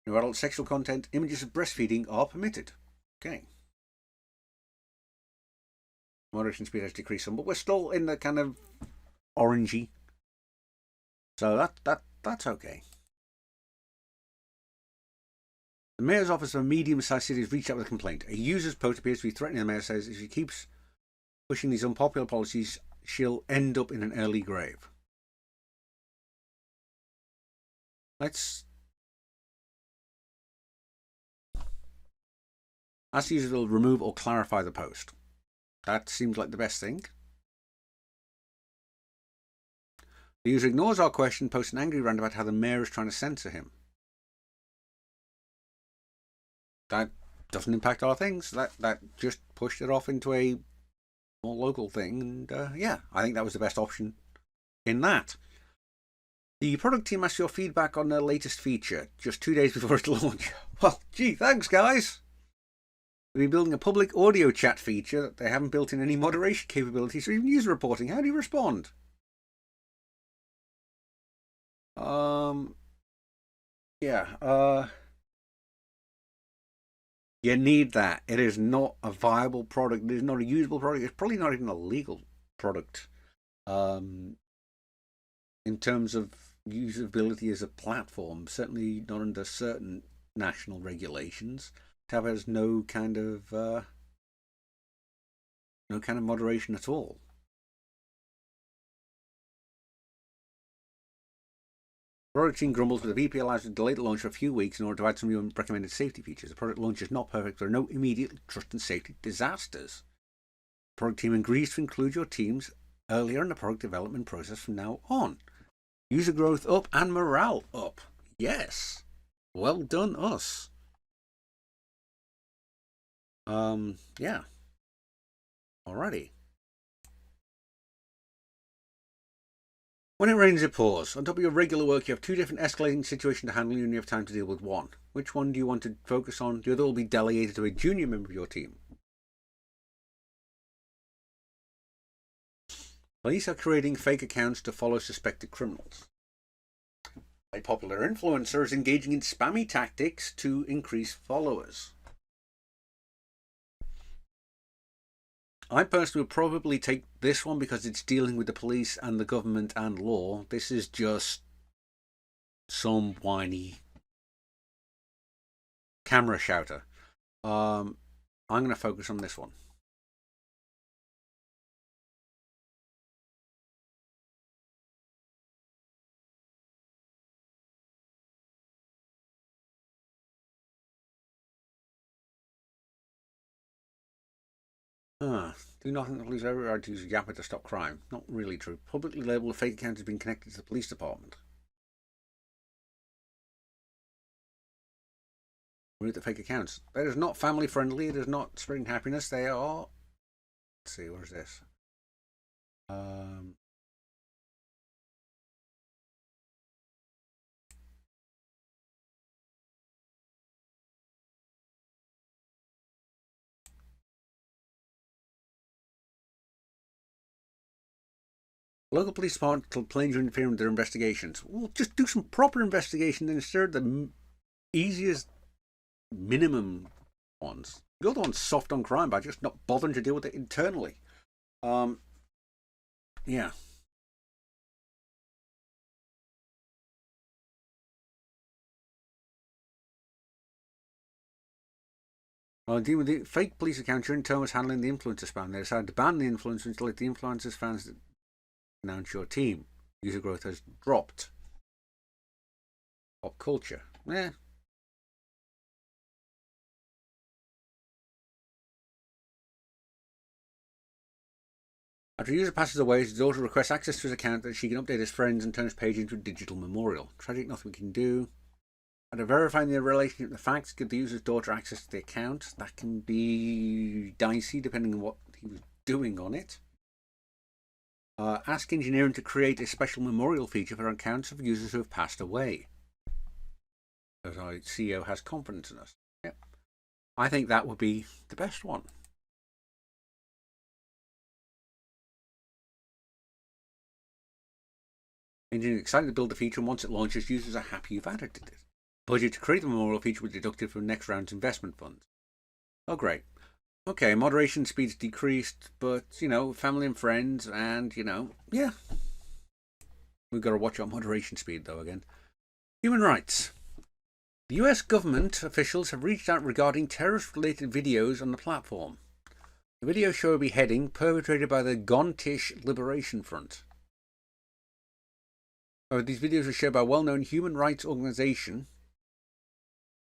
No adult sexual content, images of breastfeeding are permitted. Okay. Moderation speed has decreased some, but we're still in the kind of orangey. So that's okay. The mayor's office of a medium-sized city has reached out with a complaint. A user's post appears to be threatening the mayor, says if she keeps pushing these unpopular policies, she'll end up in an early grave. Let's... Ask the user will remove or clarify the post. That seems like the best thing. The user ignores our question, posts an angry rant about how the mayor is trying to censor him. That doesn't impact our things. That just pushed it off into a more local thing. And yeah, I think that was the best option in that. The product team asked your feedback on their latest feature just 2 days before its launch. Well, gee, thanks, guys. They've been building a public audio chat feature that they haven't built in any moderation capabilities or even user reporting. How do you respond? Yeah, you need that. It is not a viable product. It is not a usable product. It's probably not even a legal product. In terms of usability as a platform, certainly not under certain national regulations. Tab has no kind of moderation at all. Product team grumbles, but the VP allows to delay the launch for a few weeks in order to add some new recommended safety features. The product launch is not perfect. There are no immediate trust and safety disasters. The product team agrees to include your teams earlier in the product development process from now on. User growth up and morale up. Yes. Well done, us. Yeah. Alrighty. When it rains, it pours. On top of your regular work, you have two different escalating situations to handle and you only have time to deal with one. Which one do you want to focus on? The other will be delegated to a junior member of your team. Police are creating fake accounts to follow suspected criminals. A popular influencer is engaging in spammy tactics to increase followers. I personally would probably take this one because it's dealing with the police and the government and law. This is just some whiny camera shouter. I'm going to focus on this one. Do nothing the police ever to use Yappa to stop crime. Not really true. Publicly labelled a fake account has been connected to the police department. Remove the fake accounts. That is not family friendly. It is not spreading happiness. They are... Let's see, where's this? Local police department claims you're interfering with their investigations. Well, just do some proper investigation instead of the easiest minimum ones. The other one's soft on crime by just not bothering to deal with it internally. Yeah. Dealing with the fake police account, your intern was handling the influencer spam. They decided to ban the influencer until the influencers fans announce your team. User growth has dropped. Pop culture. Yeah. After a user passes away, his daughter requests access to his account that she can update his friends and turn his page into a digital memorial. Tragic, nothing we can do. After verifying the relationship and the facts, give the user's daughter access to the account. That can be dicey depending on what he was doing on it. Ask engineering to create a special memorial feature for accounts of users who have passed away. As our CEO has confidence in us. Yep. I think that would be the best one. Engineers are excited to build the feature, and once it launches, users are happy you've added it. Budget to create the memorial feature was deducted from next round's investment funds. Oh, great. Okay, moderation speed's decreased, but, family and friends, and, yeah. We've got to watch our moderation speed, though, again. Human rights. The US government officials have reached out regarding terrorist-related videos on the platform. The videos show a beheading perpetrated by the Gontish Liberation Front. These videos were shared by a well-known human rights organization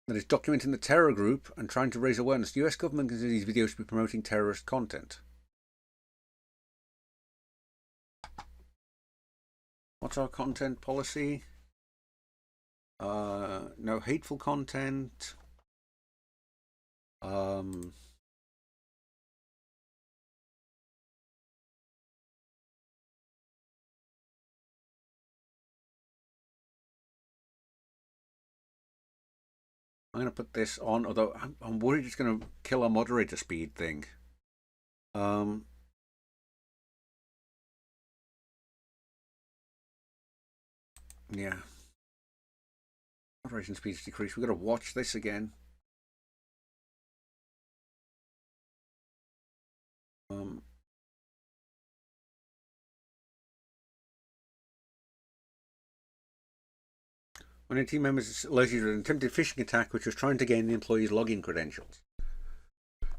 that is documenting the terror group and trying to raise awareness. The US government considers these videos to be promoting terrorist content. What's our content policy? No hateful content. I'm going to put this on, although I'm worried it's going to kill our moderator speed thing. Yeah. Moderation speed's decreased. We've got to watch this again. One of the team members alerted to an attempted phishing attack which was trying to gain the employee's login credentials.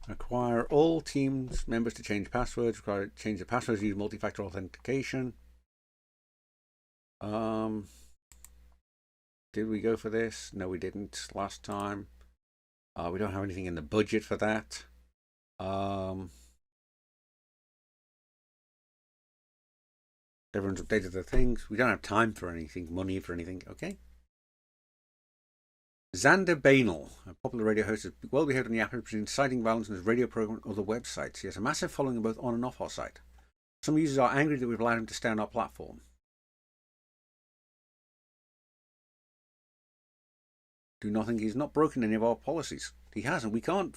Require all teams members to change passwords. Require change the passwords, use multi-factor authentication. Did we go for this? No, we didn't last time. We don't have anything in the budget for that. Everyone's updated their things. We don't have time for anything, money for anything. Okay. Xander Bainal, a popular radio host, is well behaved on the app, inciting violence on his radio program and other websites. He has a massive following both on and off our site. Some users are angry that we've allowed him to stay on our platform. Do nothing. He's not broken any of our policies. He hasn't. We can't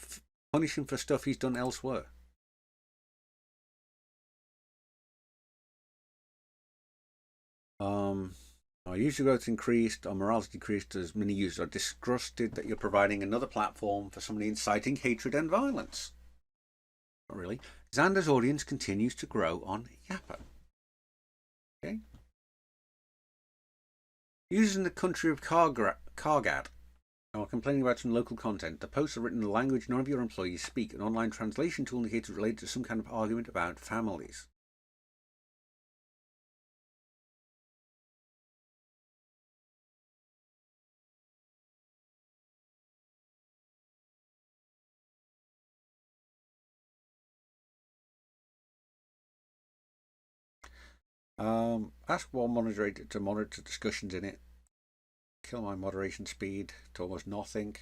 punish him for stuff he's done elsewhere. Our user growth's increased, our morale's decreased as many users are disgusted that you're providing another platform for somebody inciting hatred and violence. Not really. Xander's audience continues to grow on Yappa. Okay. Users in the country of Kargad are complaining about some local content. The posts are written in a language none of your employees speak. An online translation tool indicates it's related to some kind of argument about families. Ask one moderator to monitor discussions in it. Kill my moderation speed to almost nothing.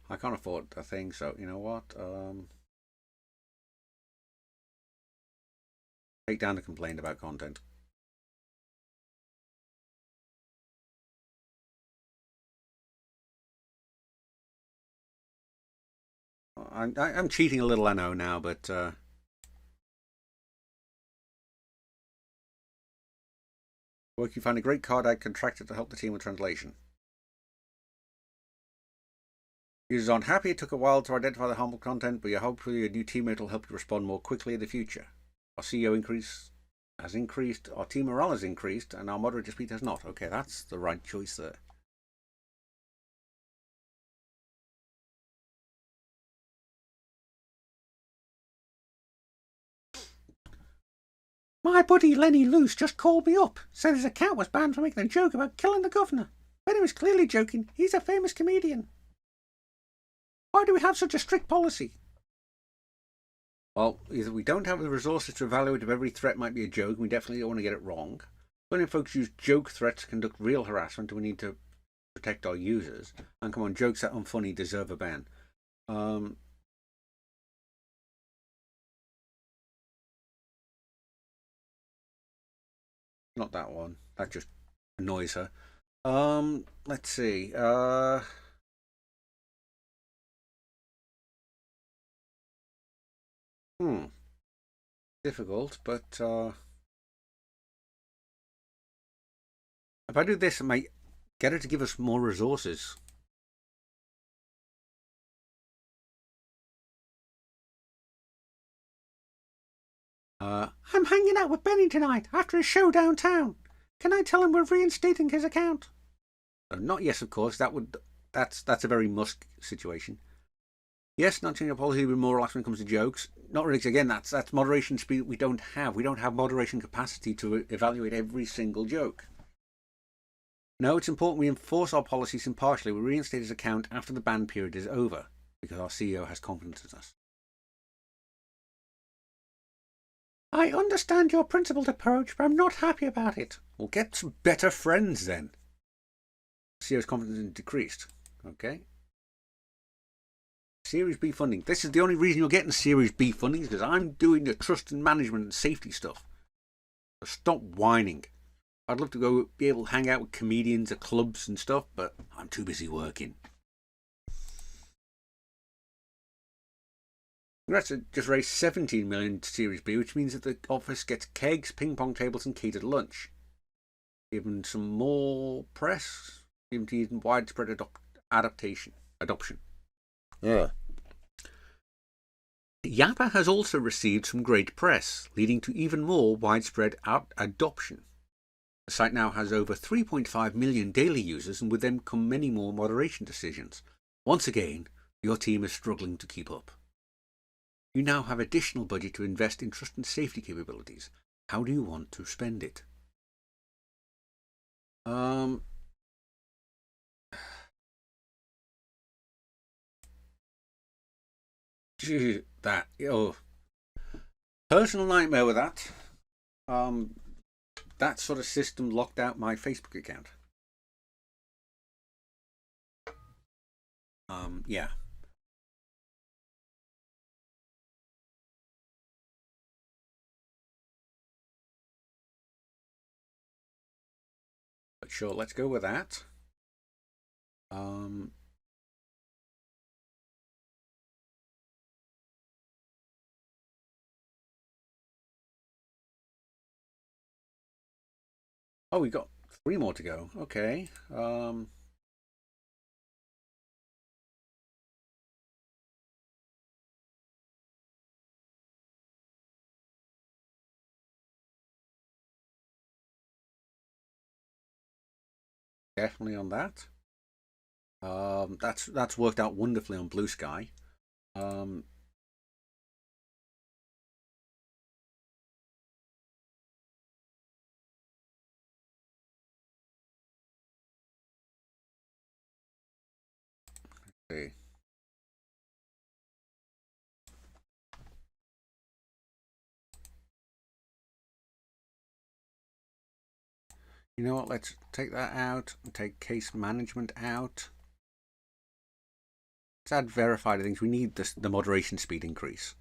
I can't afford a thing, so you know what? Take down the complaint about content. I'm cheating a little, I know now, but work, you find a great card I contracted to help the team with translation. Users aren't happy. It took a while to identify the harmful content, but hopefully your new teammate will help you respond more quickly in the future. Our CEO has increased, our team morale has increased, and our moderator speed has not. Okay, that's the right choice there. My buddy Lenny Luce just called me up, said his account was banned for making a joke about killing the governor. But he was clearly joking. He's a famous comedian. Why do we have such a strict policy? Well, either we don't have the resources to evaluate if every threat might be a joke, and we definitely don't want to get it wrong. Plenty of folks use joke threats to conduct real harassment, and we need to protect our users. And come on, jokes that are unfunny deserve a ban. Not that one. That just annoys her. Let's see. Difficult, but if I do this, I might get her to give us more resources. I'm hanging out with Benny tonight after a show downtown. Can I tell him we're reinstating his account? Not yes, of course. That's a very Musk situation. Yes, not changing our policy, we're more relaxed when it comes to jokes. Not really, 'cause again, that's moderation speed we don't have. We don't have moderation capacity to evaluate every single joke. No, it's important we enforce our policies impartially. We reinstate his account after the ban period is over, because our CEO has confidence in us. I understand your principled approach, but I'm not happy about it. Well, get some better friends then. CEO's confidence decreased. Okay. Series B funding. This is the only reason you're getting Series B funding, is because I'm doing the trust and management and safety stuff. So stop whining. I'd love to go be able to hang out with comedians at clubs and stuff, but I'm too busy working. Congrats, just raised 17 million to Series B, which means that the office gets kegs, ping pong tables, and catered lunch. Given some more press, even widespread adoption. Yeah. Yappa has also received some great press, leading to even more widespread adoption. The site now has over 3.5 million daily users, and with them come many more moderation decisions. Once again, your team is struggling to keep up. You now have additional budget to invest in trust and safety capabilities. How do you want to spend it? Personal nightmare with that. That sort of system locked out my Facebook account. Yeah. But sure, let's go with that. Oh, we got 3 more to go. Okay. Definitely on that. That's worked out wonderfully on Blue Sky. See. You know what? Let's take that out and take case management out. Let's add verified things. We need the moderation speed increase.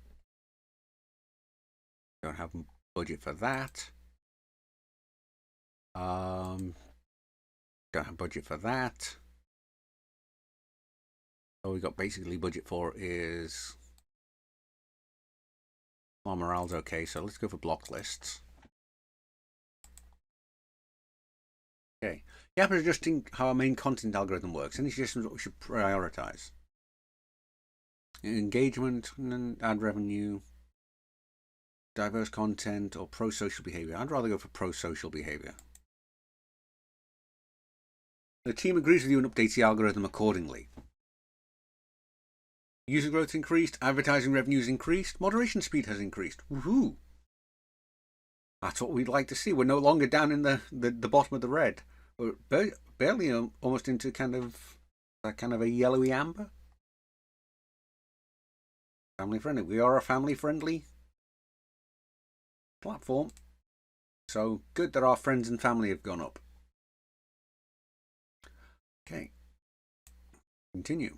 Don't have budget for that. Don't have budget for that. All we got basically budget for is morale's okay, so let's go for block lists. Okay. Yeah, but adjusting how our main content algorithm works. Any suggestions what we should prioritize? Engagement and ad revenue, diverse content, or pro-social behavior? I'd rather go for pro-social behavior. The team agrees with you and updates the algorithm accordingly. User growth increased, advertising revenues increased, moderation speed has increased. Woohoo! That's what we'd like to see. We're no longer down in the bottom of the red. We're barely almost into kind of a yellowy amber. Family friendly. We are a family friendly platform. So good that our friends and family have gone up. Okay. Continue.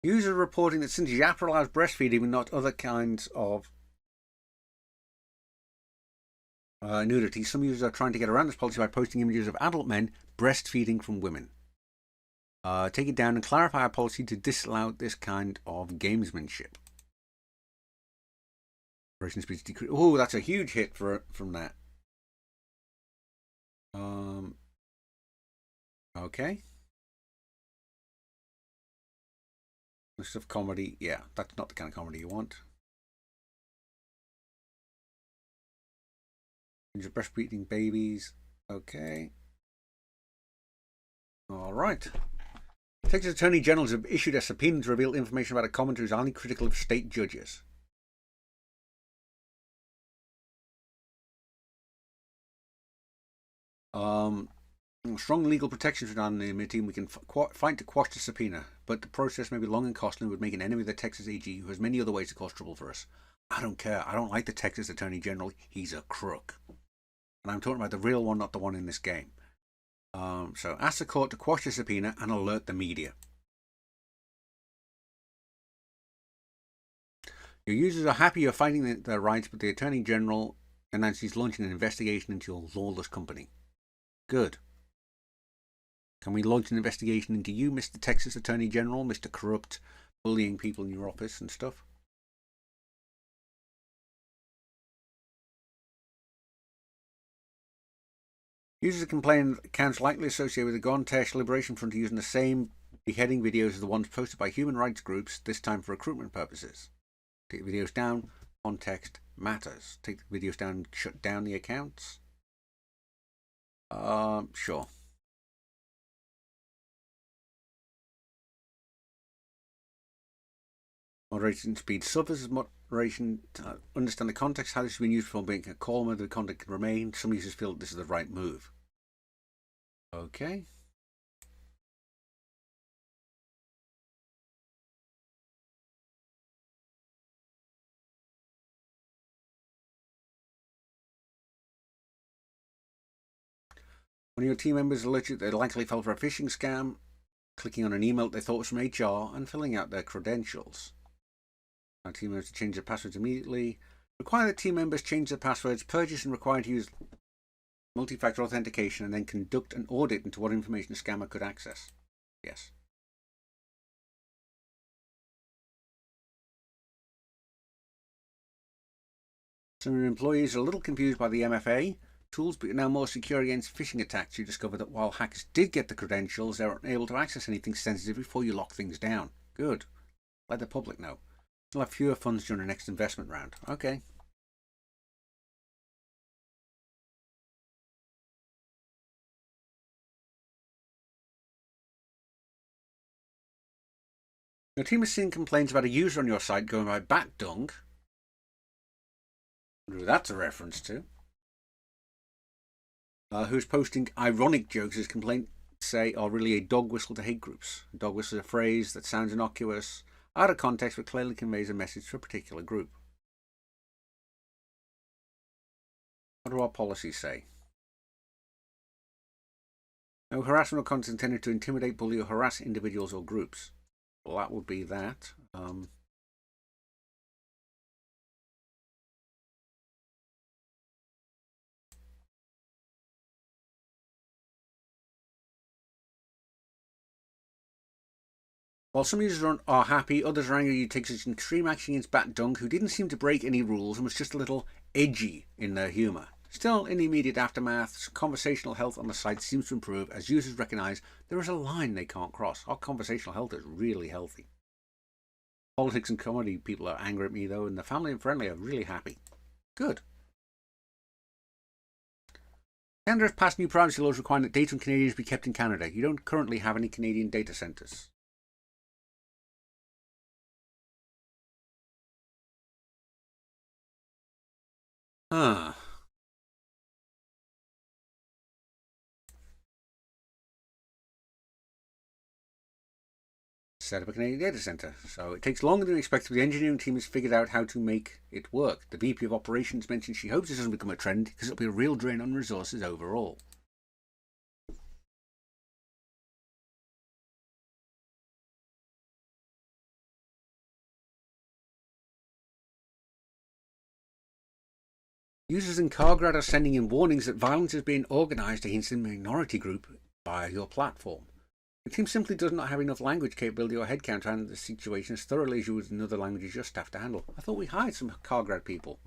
User reporting that since Yappa allows breastfeeding but not other kinds of nudity, some users are trying to get around this policy by posting images of adult men breastfeeding from women. Take it down and clarify our policy to disallow this kind of gamesmanship. Operation speeds decrease. Oh, that's a huge hit from that. Okay. List of comedy. Yeah, that's not the kind of comedy you want. Breastfeeding babies. Okay. All right. Texas Attorney Generals have issued a subpoena to reveal information about a commenter who's highly critical of state judges. Strong legal protections for anonymity, and we can fight to quash the subpoena, but the process may be long and costly and would make an enemy of the Texas AG who has many other ways to cause trouble for us. I don't care. I don't like the Texas Attorney General. He's a crook. And I'm talking about the real one, not the one in this game. So ask the court to quash the subpoena and alert the media. Your users are happy you're fighting their rights, but the Attorney General announced he's launching an investigation into your lawless company. Good. Can we launch an investigation into you, Mr. Texas Attorney General, Mr. Corrupt, bullying people in your office and stuff? Users complain that accounts likely associated with the Gontesh Liberation Front are using the same beheading videos as the ones posted by human rights groups, this time for recruitment purposes. Take the videos down. Context matters. Take the videos down and shut down the accounts. Sure. Moderation speed suffers as moderation. Understand the context, how this has been used before making a call, whether the content can remain. Some users feel that this is the right move. Okay. One of your team members alerted they likely fell for a phishing scam, clicking on an email they thought was from HR and filling out their credentials. Our team members to change their passwords immediately. Require that team members change their passwords, purchase and require to use multi-factor authentication, and then conduct an audit into what information a scammer could access. Yes. Some employees are a little confused by the MFA tools, but are now more secure against phishing attacks. You discover that while hackers did get the credentials, they weren't able to access anything sensitive before you lock things down. Good. Let the public know. You'll have fewer funds during the next investment round. Okay. Your team has seen complaints about a user on your site going by bat dung. I wonder who that's a reference to. Who's posting ironic jokes. His complaints say are really a dog whistle to hate groups. A dog whistle is a phrase that sounds innocuous, out of context, but clearly conveys a message to a particular group. What do our policies say? No harassment or content intended to intimidate, bully, or harass individuals or groups. Well, that would be that. While some users are happy, others are angry you take such extreme action against Bat Dunk, who didn't seem to break any rules and was just a little edgy in their humour. Still, in the immediate aftermath, conversational health on the site seems to improve as users recognise there is a line they can't cross. Our conversational health is really healthy. Politics and comedy people are angry at me though, and the family and friendly are really happy. Good. Canada has passed new privacy laws requiring that data on Canadians be kept in Canada. You don't currently have any Canadian data centres. Set up a Canadian data centre. So it takes longer than expected, but the engineering team has figured out how to make it work. The VP of Operations mentioned she hopes this doesn't become a trend because it'll be a real drain on resources overall. Users in Cargrad are sending in warnings that violence is being organised against a minority group via your platform. The team simply does not have enough language capability or headcount to handle the situation as thoroughly as you would in other languages your staff to handle. I thought we hired some Cargrad people.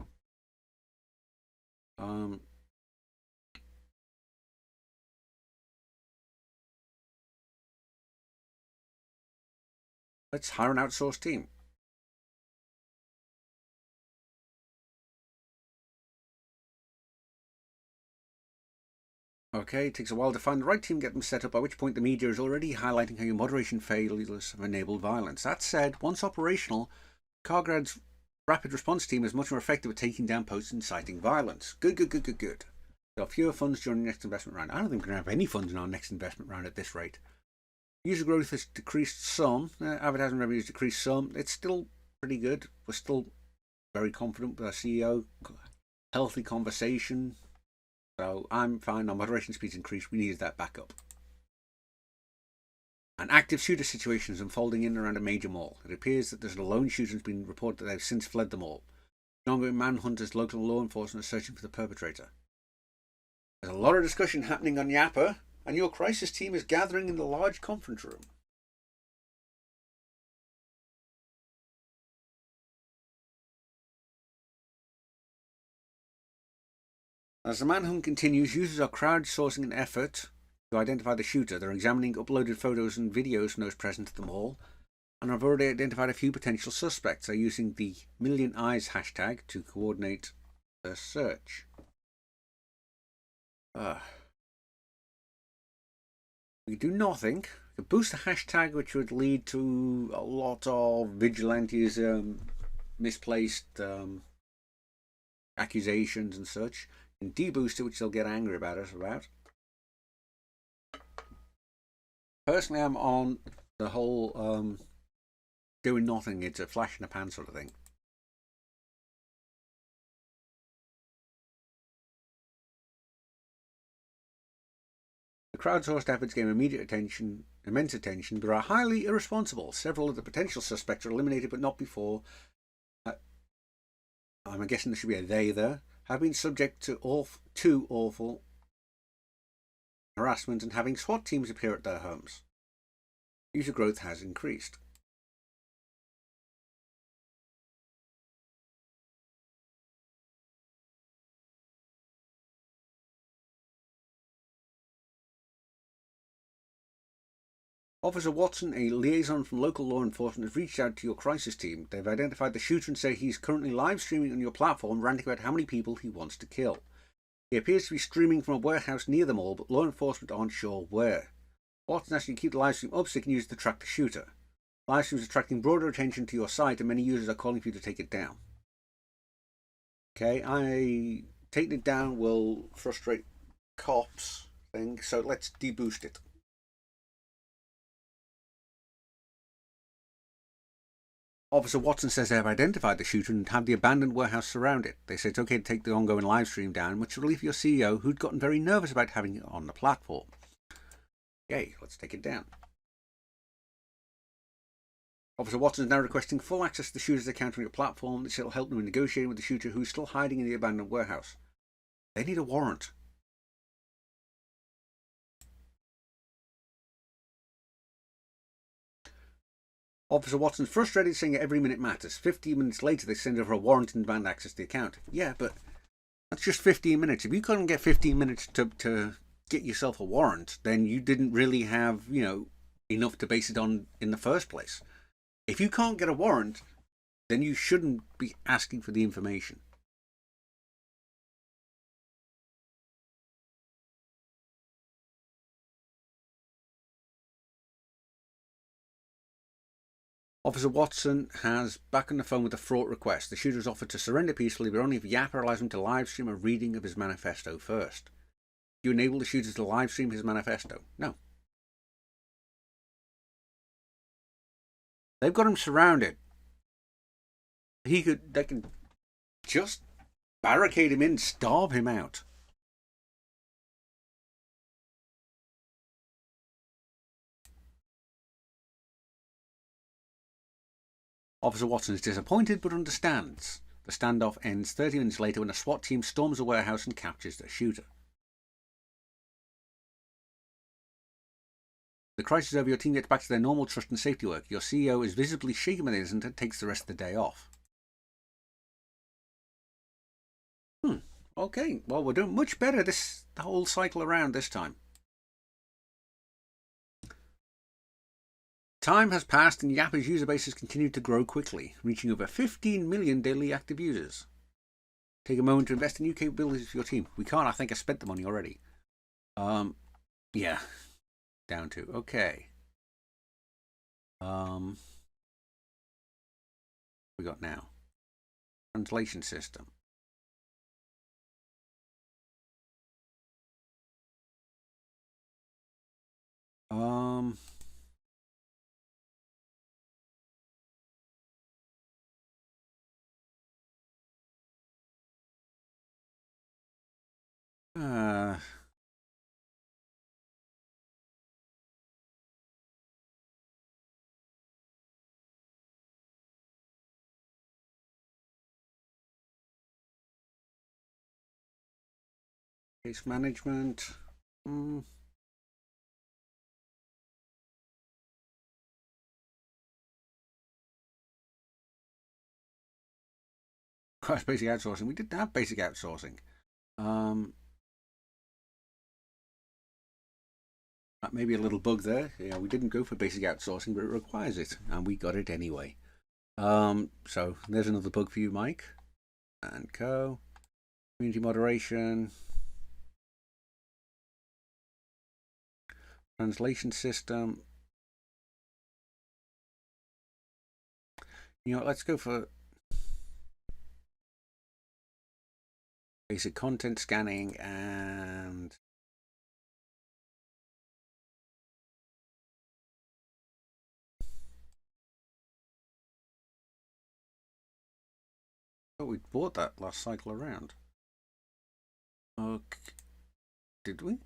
Let's hire an outsourced team. Okay, it takes a while to find the right team and get them set up, by which point the media is already highlighting how your moderation failures have enabled violence. That said, once operational, Cargrad's rapid response team is much more effective at taking down posts inciting violence. Good. There are fewer funds during the next investment round. I don't think we're going to have any funds in our next investment round at this rate. User growth has decreased some. Advertising revenue has decreased some. It's still pretty good. We're still very confident with our CEO. Healthy conversation. So I'm fine. Our moderation speed's increased. We needed that back up. An active shooter situation is unfolding in and around a major mall. It appears that there's a lone shooter has been reported that they've since fled the mall. An ongoing manhunt as local law enforcement are searching for the perpetrator. There's a lot of discussion happening on Yappa, and your crisis team is gathering in the large conference room. As the manhunt continues, users are crowdsourcing an effort to identify the shooter. They're examining uploaded photos and videos from those present at the mall, and have already identified a few potential suspects. They're using the Million Eyes hashtag to coordinate their search. We do nothing. We could boost the hashtag, which would lead to a lot of vigilantes, misplaced accusations and such. And deboost it, which they'll get angry about us about. Personally, I'm on the whole doing nothing. It's a flash in the pan sort of thing. The crowdsourced efforts gain immense attention, but are highly irresponsible. Several of the potential suspects are eliminated, but not before. I'm guessing there should be a they there. Have been subject to awful harassment and having SWAT teams appear at their homes. User growth has increased. Officer Watson, a liaison from local law enforcement, has reached out to your crisis team. They've identified the shooter and say he's currently live streaming on your platform, ranting about how many people he wants to kill. He appears to be streaming from a warehouse near the mall, but law enforcement aren't sure where. Watson asks you to keep the live stream up so you can use it to track the shooter. Live stream is attracting broader attention to your site, and many users are calling for you to take it down. Okay, taking it down will frustrate cops thing, so let's deboost it. Officer Watson says they have identified the shooter and have the abandoned warehouse surrounded. They say it's okay to take the ongoing live stream down, much to relief your CEO, who'd gotten very nervous about having it on the platform. Okay, let's take it down. Officer Watson is now requesting full access to the shooter's account on your platform. This will help them in negotiating with the shooter, who's still hiding in the abandoned warehouse. They need a warrant. Officer Watson's frustrated, saying every minute matters. 15 minutes later, they send over a warrant and demand access to the account. Yeah, but that's just 15 minutes. If you couldn't get 15 minutes to get yourself a warrant, then you didn't really have, enough to base it on in the first place. If you can't get a warrant, then you shouldn't be asking for the information. Officer Watson has back on the phone with a fraught request. The shooter has offered to surrender peacefully, but only if Yappa allows him to live stream a reading of his manifesto first. Do you enable the shooter to live stream his manifesto? No. They've got him surrounded. They can just barricade him in, starve him out. Officer Watson is disappointed but understands. The standoff ends 30 minutes later when a SWAT team storms a warehouse and captures the shooter. The crisis over, your team gets back to their normal trust and safety work. Your CEO is visibly shaken by the incident and takes the rest of the day off. Okay, well, we're doing much better the whole cycle around this time. Time has passed and Yappa's user base has continued to grow quickly, reaching over 15 million daily active users. Take a moment to invest in new capabilities for your team. We can't, I think I spent the money already. Yeah. Down to, okay. We got now. Translation system. Case management. Basic outsourcing. We didn't have basic outsourcing. That may be a little bug there. Yeah, we didn't go for basic outsourcing, but it requires it, and we got it anyway. So there's another bug for you, Mike. And co. Community moderation. Translation system. You know, let's go for basic content scanning and oh, we bought that last cycle around. Okay, did we?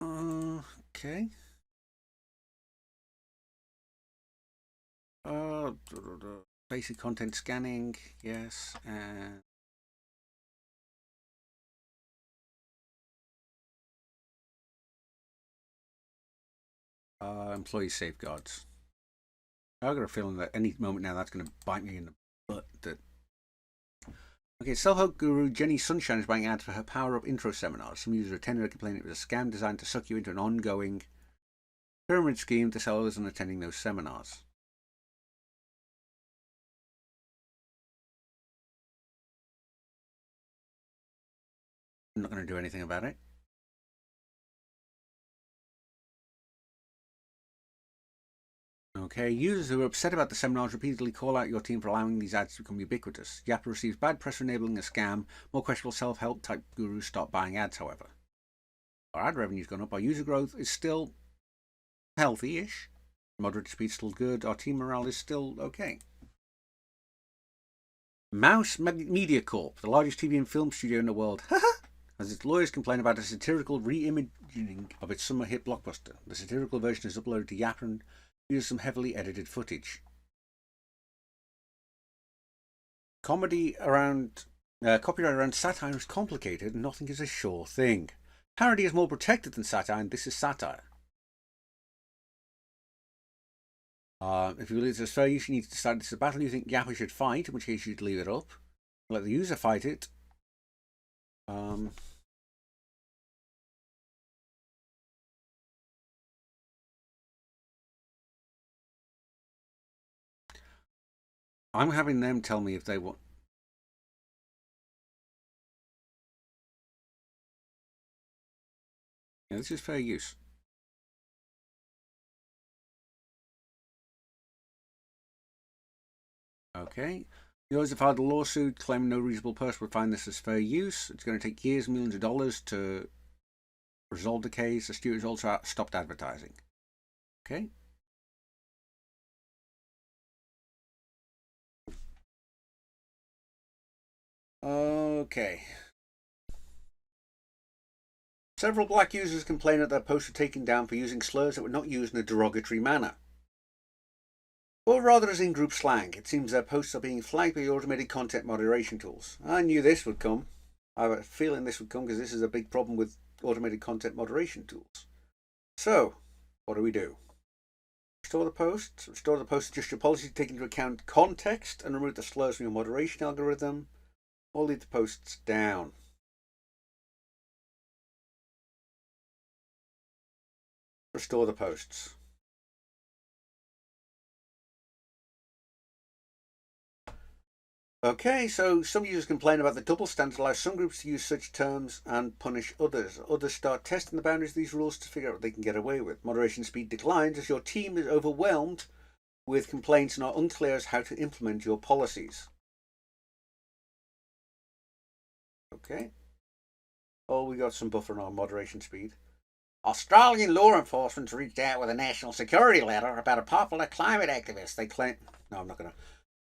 Okay. Basic content scanning, yes, and employee safeguards. I've got a feeling that any moment now that's going to bite me in the butt. Okay, self-help guru Jenny Sunshine is buying ads for her Power Up intro seminars. Some users attended and complaining it was a scam designed to suck you into an ongoing pyramid scheme to sell others on attending those seminars. I'm not going to do anything about it. Okay, users who are upset about the seminars repeatedly call out your team for allowing these ads to become ubiquitous. Yappa receives bad press for enabling a scam. More questionable self-help type gurus stop buying ads, however. Our ad revenue's gone up. Our user growth is still healthy-ish. Moderate speed still good. Our team morale is still okay. Mouse Media Corp, the largest TV and film studio in the world, as its lawyers complain about a satirical re-imaging of its summer hit blockbuster. The satirical version is uploaded to Yappa and uses some heavily edited footage. Copyright around satire is complicated and nothing is a sure thing. Parody is more protected than satire, and this is satire. If you believe it's fair use, you need to decide this is a battle you think Yappa should fight, in which case you'd leave it up. Let the user fight it. I'm having them tell me if they want. Yeah, this is fair use. Okay. The lawyers have filed a lawsuit claiming no reasonable person would find this as fair use. It's going to take years, millions of dollars to resolve the case. The studios also stopped advertising. Okay. Okay. Several black users complained that their posts were taken down for using slurs that were not used in a derogatory manner, or rather as in-group slang. It seems their posts are being flagged by the automated content moderation tools. I knew this would come. I have a feeling this would come because this is a big problem with automated content moderation tools. So, what do we do? Restore the post. Restore the post. Adjust your policy to take into account context and remove the slurs from your moderation algorithm. Or leave the posts down. Restore the posts. Okay, so some users complain about the double standard allows some groups to use such terms and punish others. Others start testing the boundaries of these rules to figure out what they can get away with. Moderation speed declines as your team is overwhelmed with complaints and are unclear as how to implement your policies. Okay. Oh, we got some buffer on our moderation speed. Australian law enforcement reached out with a national security letter about a popular climate activist. They claim... No, I'm not going to...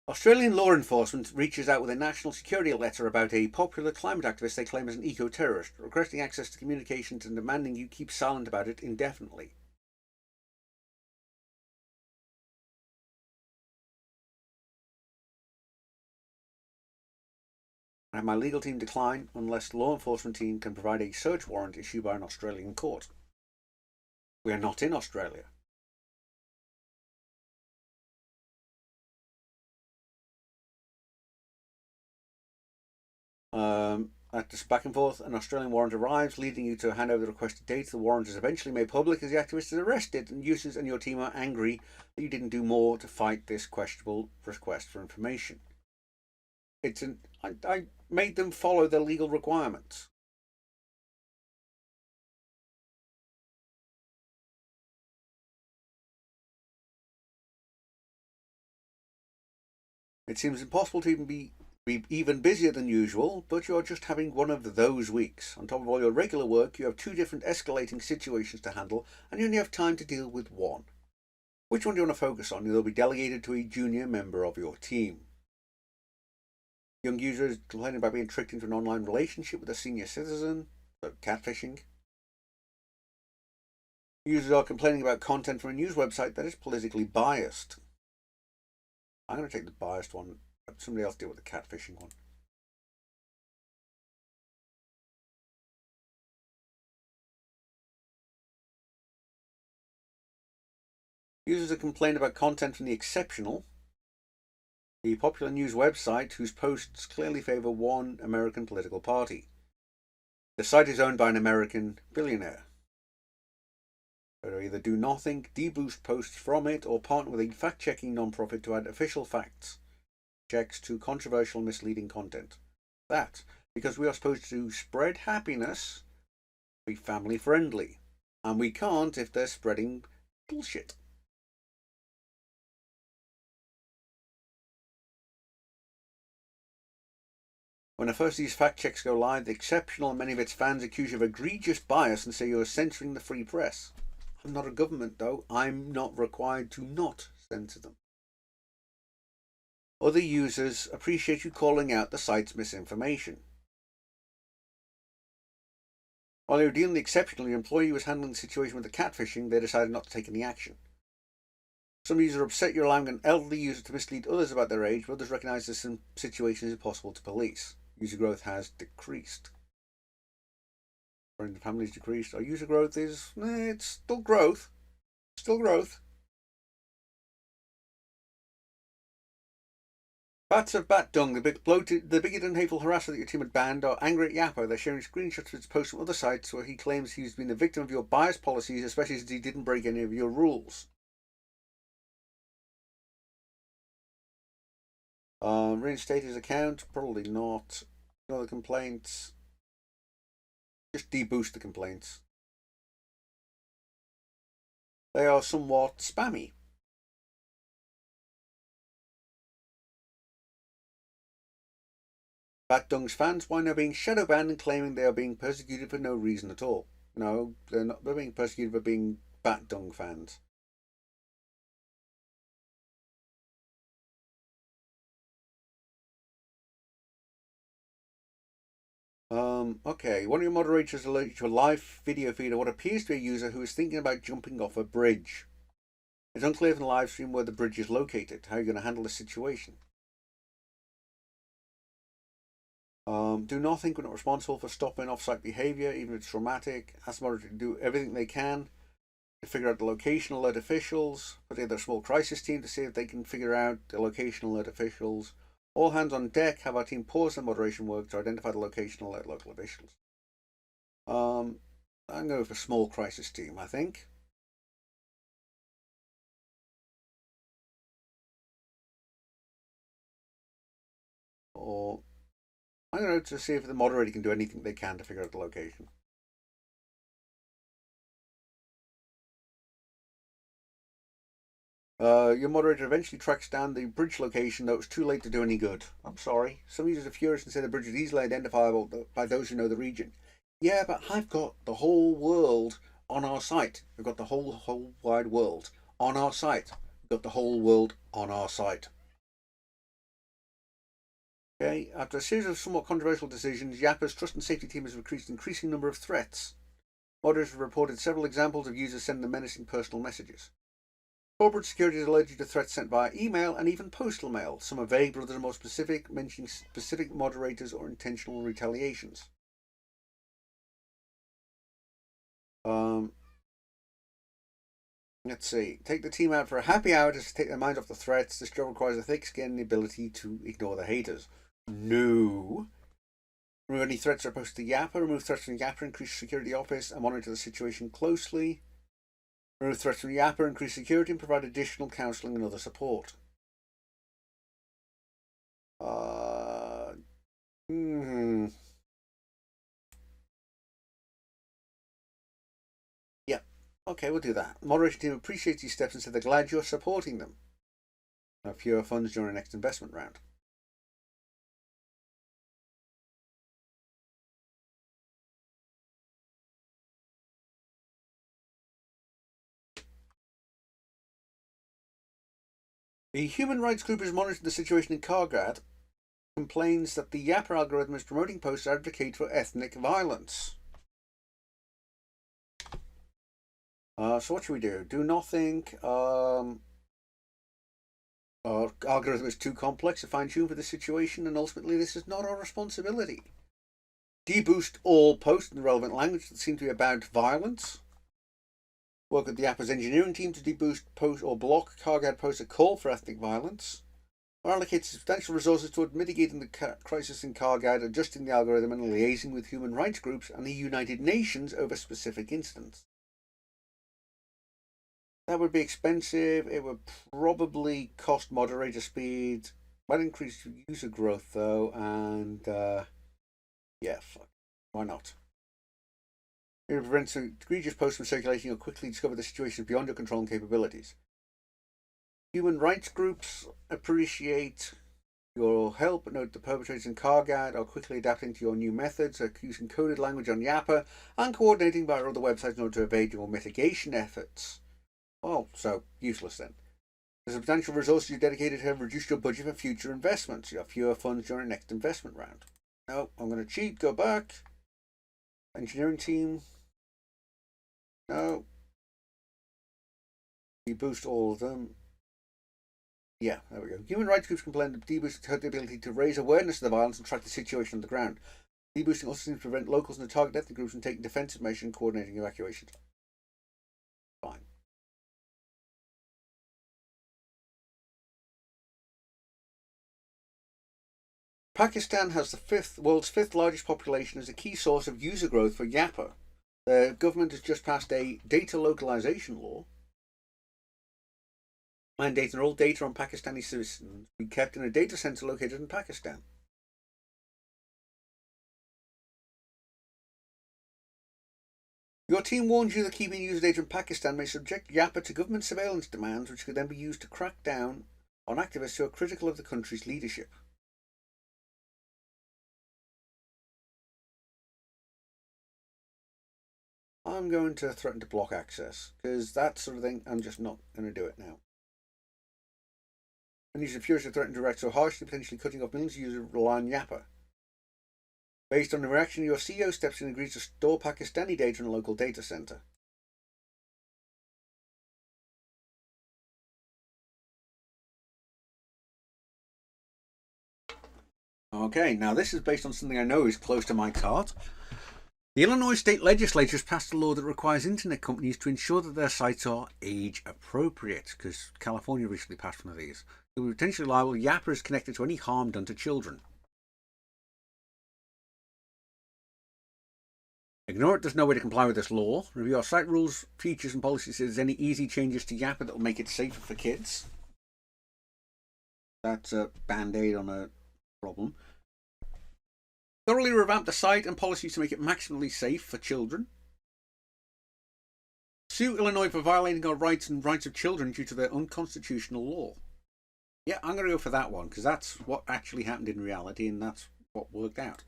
Australian law enforcement reaches out with a national security letter about a popular climate activist they claim is an eco-terrorist, requesting access to communications and demanding you keep silent about it indefinitely. I have my legal team decline unless the law enforcement team can provide a search warrant issued by an Australian court. We are not in Australia. At this back and forth, an Australian warrant arrives, leading you to hand over the requested date. The warrant is eventually made public as the activist is arrested, and users and your team are angry that you didn't do more to fight this questionable request for information. I made them follow their legal requirements. It seems impossible to even be even busier than usual, but you're just having one of those weeks. On top of all your regular work, you have 2 different escalating situations to handle, and you only have time to deal with one. Which one do you want to focus on? They'll be delegated to a junior member of your team. Young users complaining about being tricked into an online relationship with a senior citizen, so catfishing. Users are complaining about content from a news website that is politically biased. I'm going to take the biased one. Somebody else deal with the catfishing one. Users are complaining about content from The Exceptional, the popular news website whose posts clearly favour one American political party. The site is owned by an American billionaire. So either do nothing, deboost posts from it, or partner with a fact-checking non-profit to add official facts checks to controversial misleading content. That, because we are supposed to spread happiness, be family friendly, and we can't if they're spreading bullshit. When the first of these fact checks go live, The Exceptional and many of its fans accuse you of egregious bias and say you're censoring the free press. I'm not a government, though. I'm not required to not censor them. Other users appreciate you calling out the site's misinformation. While you were dealing with The Exceptional, your employee was handling the situation with the catfishing. They decided not to take any action. Some users are upset you're allowing an elderly user to mislead others about their age, but others recognise this situation is impossible to police. User growth has decreased. Friends and families decreased. Our user growth is, it's still growth. Still growth. Bats of bat dung, the bigoted and hateful harasser that your team had banned, are angry at Yappo. They're sharing screenshots of his posts from other sites where he claims he's been the victim of your biased policies, especially since he didn't break any of your rules. Reinstate his account? Probably not. No other complaints. Just deboost the complaints. They are somewhat spammy. Bat Dung's fans why now being shadow banned and claiming they are being persecuted for no reason at all. No, they're not. They're being persecuted for being Bat Dung fans. Okay. One of your moderators alerted to a live video feed of what appears to be a user who is thinking about jumping off a bridge. It's unclear from the live stream where the bridge is located. How are you going to handle the situation? Do nothing. We're not responsible for stopping off-site behaviour, even if it's traumatic. Ask the moderator to do everything they can to figure out the location, alert officials. Put together a small crisis team to see if they can figure out the location, alert officials. All hands on deck. Have our team pause their moderation work to identify the location, alert local officials. I'm going for small crisis team, I think. Or I'm going to see if the moderator can do anything they can to figure out the location. Your moderator eventually tracks down the bridge location, though it was too late to do any good. I'm sorry. Some users are furious and say the bridge is easily identifiable by those who know the region. Yeah, but I've got the whole world on our site. We've got the whole wide world on our site. We've got the whole world on our site. Okay, after a series of somewhat controversial decisions, Yappa's trust and safety team has increased an increasing number of threats. Moderators have reported several examples of users sending them menacing personal messages. Corporate security is allergic to threats sent via email and even postal mail. Some are vague, but others are more specific, mentioning specific moderators or intentional retaliations. Let's see. Take the team out for a happy hour to take their minds off the threats. This job requires a thick skin and the ability to ignore the haters. No. Remove any threats that are posted to Yappa. Remove threats from Yappa. Increase security office and monitor the situation closely. Remove threats from Yappa, increase security, and provide additional counselling and other support. Yeah, okay, we'll do that. Moderation team appreciates these steps and said they're glad you're supporting them. Have fewer funds during the next investment round. The human rights group is monitoring the situation in Kargad. Complains that the Yappa algorithm is promoting posts that advocate for ethnic violence. So what should we do? Do nothing. Our algorithm is too complex to fine-tune for this situation, and ultimately this is not our responsibility. Deboost all posts in the relevant language that seem to be about violence. Work with the Yappa's engineering team to deboost post or block Kargad posts that call for ethnic violence. Or allocate substantial resources toward mitigating the crisis in Kargad, adjusting the algorithm and liaising with human rights groups and the United Nations over specific incidents. That would be expensive. It would probably cost moderator speed. Might increase user growth though, and yeah, fuck. Why not? It prevents egregious posts from circulating or quickly discover the situation beyond your control and capabilities. Human rights groups appreciate your help. Note the perpetrators in Kargad are quickly adapting to your new methods, using coded language on Yappa, and coordinating via other websites in order to evade your mitigation efforts. Well, so useless then. The substantial resources you dedicated have reduced your budget for future investments. You have fewer funds during the next investment round. No, I'm going to cheat. Go back. Engineering team. No. You boost all of them. Yeah, there we go. Human rights groups complain that deboosting hurt the ability to raise awareness of the violence and track the situation on the ground. Deboosting also seems to prevent locals and the target ethnic groups from taking defensive measures and coordinating evacuations. Fine. Pakistan has the world's fifth largest population as a key source of user growth for Yappa. The government has just passed a data localization law, mandating all data on Pakistani citizens be kept in a data center located in Pakistan. Your team warns you that keeping user data in Pakistan may subject Yappa to government surveillance demands, which could then be used to crack down on activists who are critical of the country's leadership. I'm going to threaten to block access, because that sort of thing, I'm just not going to do it now. And user furious to threaten to react so harshly, potentially cutting off millions of users who rely on Yappa. Based on the reaction, your CEO steps in and agrees to store Pakistani data in a local data center. Okay, now this is based on something I know is close to my heart. The Illinois state legislature has passed a law that requires internet companies to ensure that their sites are age appropriate, because California recently passed one of these. It will be potentially liable if Yapper is connected to any harm done to children. Ignore it, there's no way to comply with this law. Review our site rules, features and policies if there's any easy changes to Yapper that will make it safer for kids. That's a band-aid on a problem. Thoroughly revamp the site and policies to make it maximally safe for children. Sue Illinois for violating our rights and rights of children due to their unconstitutional law. Yeah, I'm going to go for that one, because that's what actually happened in reality, and that's what worked out.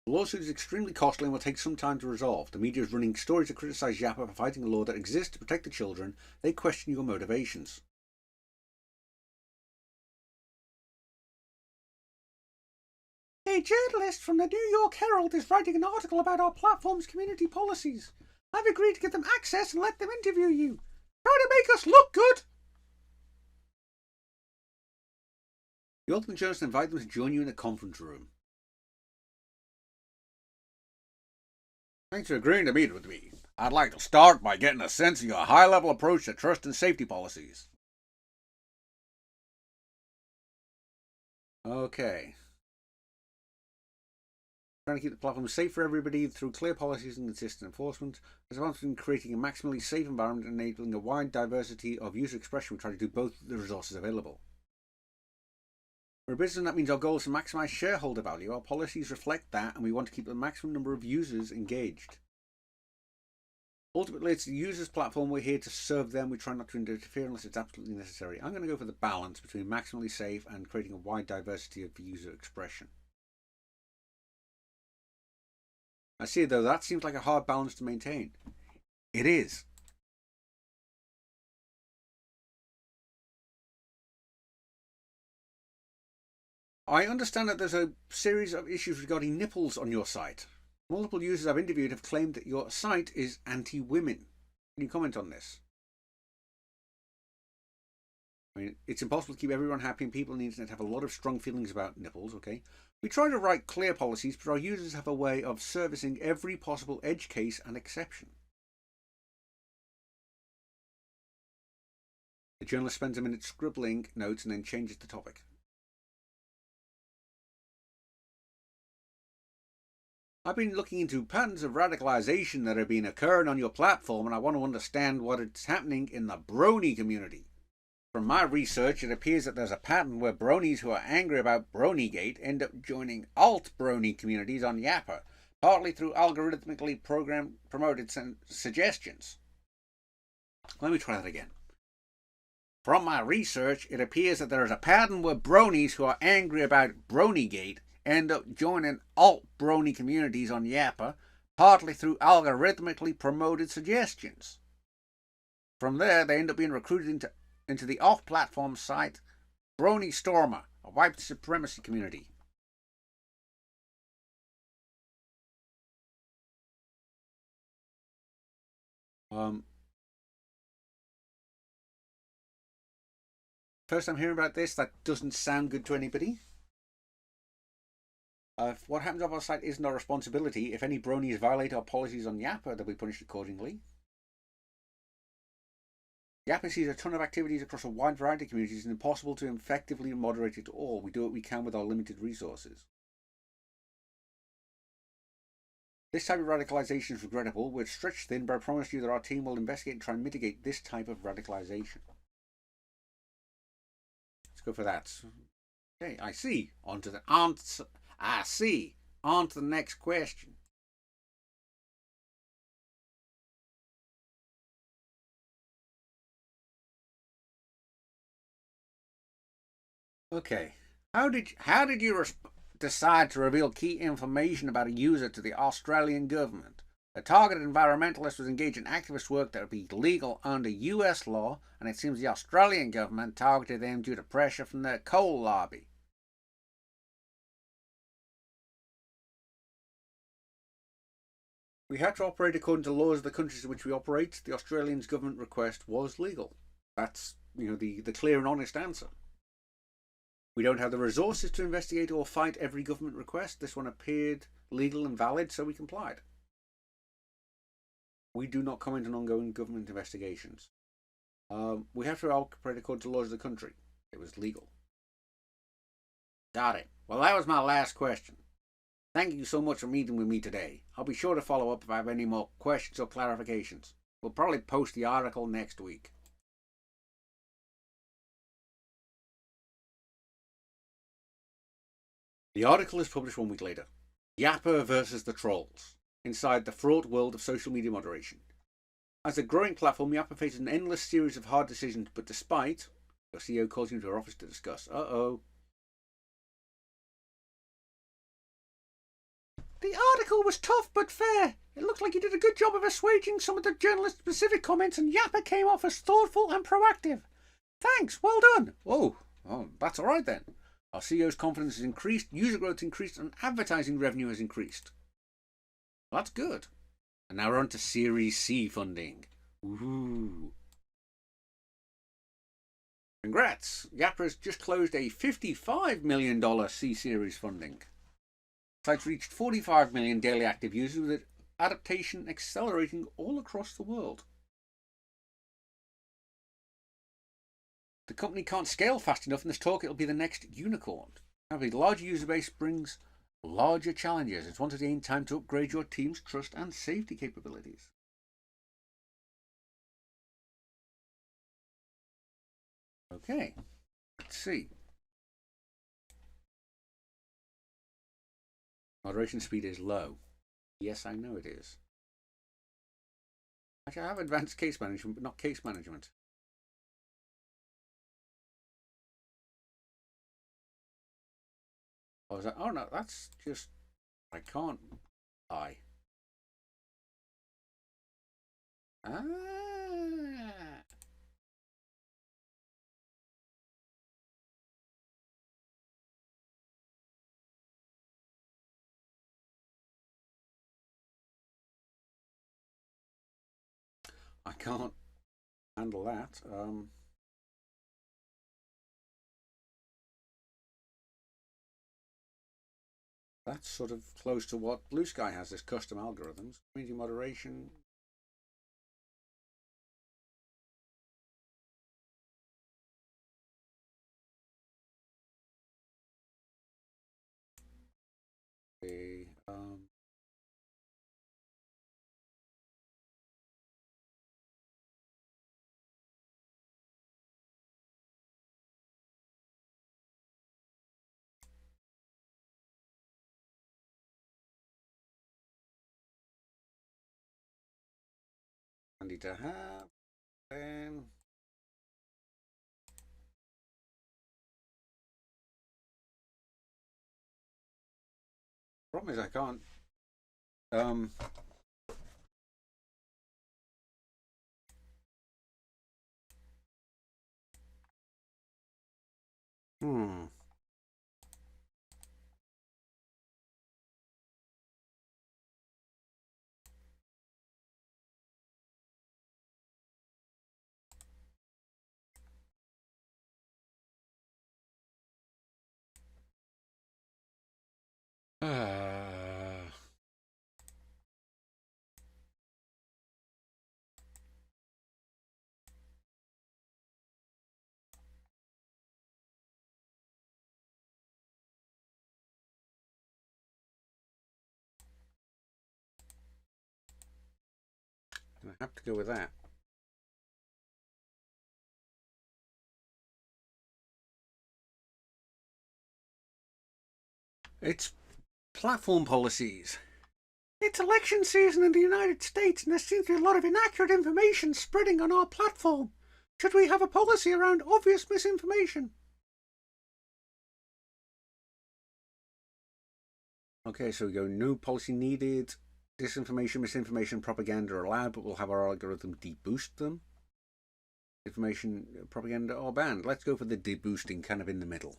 The lawsuit is extremely costly and will take some time to resolve. The media is running stories that criticise Yapper for fighting a law that exists to protect the children. They question your motivations. A journalist from the New York Herald is writing an article about our platform's community policies. I've agreed to give them access and let them interview you. Try to make us look good. The ultimate journalist invited them to join you in the conference room. Thanks for agreeing to meet with me. I'd like to start by getting a sense of your high-level approach to trust and safety policies. Okay. Trying to keep the platform safe for everybody through clear policies and consistent enforcement. There's a in creating a maximally safe environment and enabling a wide diversity of user expression. We try to do both the resources available. For a business, that means our goal is to maximize shareholder value. Our policies reflect that, and we want to keep the maximum number of users engaged. Ultimately, it's the user's platform. We're here to serve them. We try not to interfere unless it's absolutely necessary. I'm going to go for the balance between maximally safe and creating a wide diversity of user expression. I see, though, that seems like a hard balance to maintain. It is. I understand that there's a series of issues regarding nipples on your site. Multiple users I've interviewed have claimed that your site is anti-women. Can you comment on this? I mean, it's impossible to keep everyone happy, and people on the internet have a lot of strong feelings about nipples, okay? We try to write clear policies, but our users have a way of servicing every possible edge case and exception. The journalist spends a minute scribbling notes and then changes the topic. I've been looking into patterns of radicalization that have been occurring on your platform, and I want to understand what is happening in the brony community. From my research, it appears that there's a pattern where bronies who are angry about Bronygate end up joining alt-brony communities on Yapper, partly through algorithmically promoted suggestions. Let me try that again. From my research, it appears that there is a pattern where bronies who are angry about Bronygate end up joining alt-brony communities on Yapper, partly through algorithmically promoted suggestions. From there, they end up being recruited into the off-platform site Brony Stormer, a white supremacy community. First time hearing about this, that doesn't sound good to anybody. What happens on our site isn't our responsibility. If any bronies violate our policies on Yapper, they'll be punished accordingly. Yapper sees a ton of activities across a wide variety of communities and impossible to effectively moderate it all. We do what we can with our limited resources. This type of radicalization is regrettable. We're stretched thin, but I promise you that our team will investigate and try and mitigate this type of radicalization. Let's go for that. Okay, I see. On to the answer. I see. On to the next question. Okay. How did you decide to reveal key information about a user to the Australian government? The targeted environmentalist was engaged in activist work that would be legal under US law, and it seems the Australian government targeted them due to pressure from their coal lobby. We had to operate according to laws of the countries in which we operate. The Australian government request was legal. That's, the clear and honest answer. We don't have the resources to investigate or fight every government request. This one appeared legal and valid, so we complied. We do not comment on ongoing government investigations. We have to operate according to the laws of the country. It was legal. Got it. Well, that was my last question. Thank you so much for meeting with me today. I'll be sure to follow up if I have any more questions or clarifications. We'll probably post the article next week. The article is published 1 week later. Yappa versus the trolls. Inside the fraught world of social media moderation. As a growing platform, Yappa faces an endless series of hard decisions, but despite... Your CEO calls you into her office to discuss. Uh-oh. The article was tough but fair. It looked like you did a good job of assuaging some of the journalist-specific comments, and Yappa came off as thoughtful and proactive. Thanks, well done. Oh, that's all right then. Our CEO's confidence has increased, user growth increased, and advertising revenue has increased. That's good. And now we're on to Series C funding. Ooh. Congrats! Yappa's just closed a $55 million C-Series funding. Site's reached 45 million daily active users, with adaptation accelerating all across the world. The company can't scale fast enough, in this talk it'll be the next unicorn. However, the larger user base brings larger challenges. It's one to gain time to upgrade your team's trust and safety capabilities. Okay, let's see. Moderation speed is low. Yes, I know it is. Actually, I have advanced case management, but not case management. Oh, is that? Oh no, that's just... I can't lie. Ah. I can't handle that. That's sort of close to what Blue Sky has, this custom algorithms. Community moderation. Okay, handy to have. Then problem is I can't. Hmm. I have to go with that. It's platform policies. It's election season in the United States, and there seems to be a lot of inaccurate information spreading on our platform. Should we have a policy around obvious misinformation? Okay, so we go no policy needed. Disinformation, misinformation, propaganda are allowed, but we'll have our algorithm deboost them. Information, propaganda are banned. Let's go for the deboosting, kind of in the middle.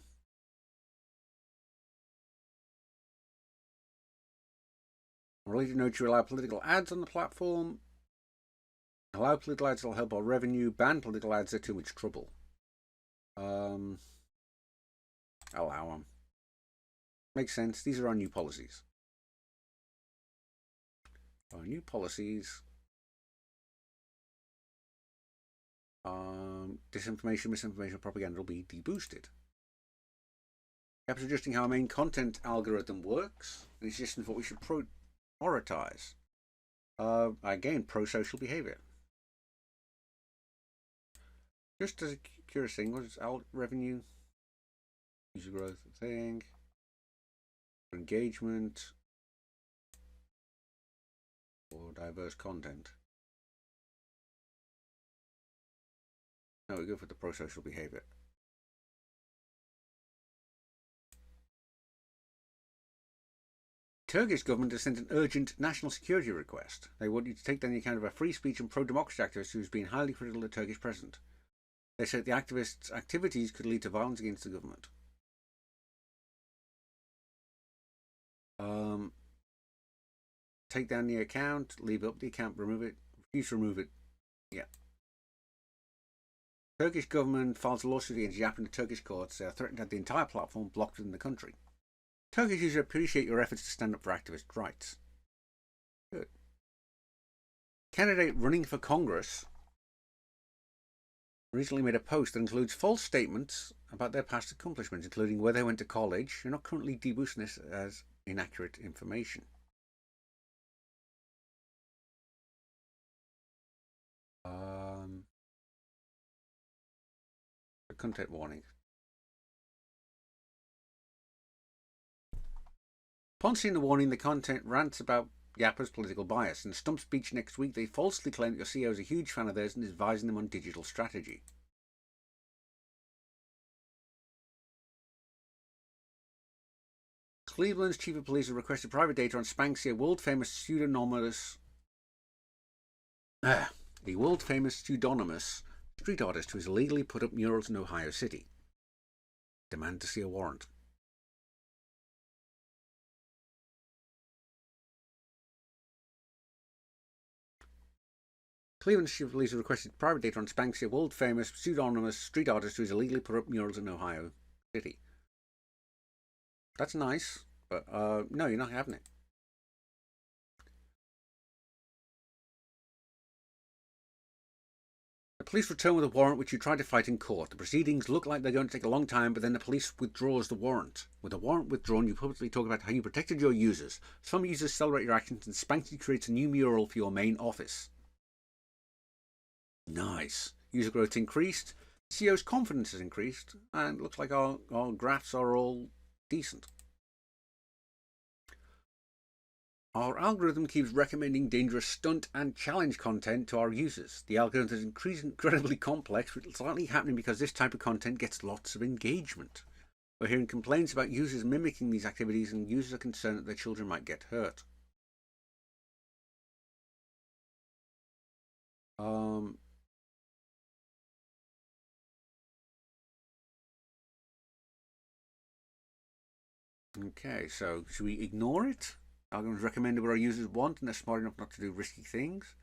Related note, you allow political ads on the platform. Allow political ads will help our revenue. Ban political ads, they're too much trouble. Allow them. Makes sense. These are our new policies. Our new policies. Disinformation, misinformation, propaganda will be deboosted. Perhaps adjusting how our main content algorithm works and it's just what we should prioritize. Again, pro-social behavior. Just as a curious thing, what is revenue, user growth thing, engagement, or diverse content? No, we go for the pro-social behavior. Turkish government has sent an urgent national security request. They want you to take down the account of a free speech and pro-democracy activist who has been highly critical of the Turkish president. They said the activist's activities could lead to violence against the government. Take down the account, leave up the account, remove it, refuse to remove it. Yeah. Turkish government files a lawsuit against Yap in the Turkish courts. They are threatening to have the entire platform blocked within the country. Turkish users appreciate your efforts to stand up for activist rights. Good. Candidate running for Congress recently made a post that includes false statements about their past accomplishments, including where they went to college. You're not currently deboosting this as inaccurate information. The content warning. Upon seeing the warning, the content rants about Yappa's political bias. In a stump speech next week, they falsely claim that your CEO is a huge fan of theirs and is advising them on digital strategy. Cleveland's chief of police has requested private data on Spanksy, a world-famous pseudonymous street artist who has illegally put up murals in Ohio City. Demand to see a warrant. Cleveland's chief of police has requested private data on Spanksy, a world-famous pseudonymous street artist who has illegally put up murals in Ohio City. That's nice, but no, you're not having it. The police return with a warrant which you tried to fight in court. The proceedings look like they're going to take a long time, but then the police withdraws the warrant. With the warrant withdrawn, you publicly talk about how you protected your users. Some users celebrate your actions, and Spanksy creates a new mural for your main office. Nice. User growth increased. CEO's confidence has increased, and it looks like our graphs are all decent. Our algorithm keeps recommending dangerous stunt and challenge content to our users. The algorithm is incredibly complex, but it's likely happening because this type of content gets lots of engagement. We're hearing complaints about users mimicking these activities, and users are concerned that their children might get hurt. Okay, so should we ignore it? Algorithms recommended what our users want and they're smart enough not to do risky things.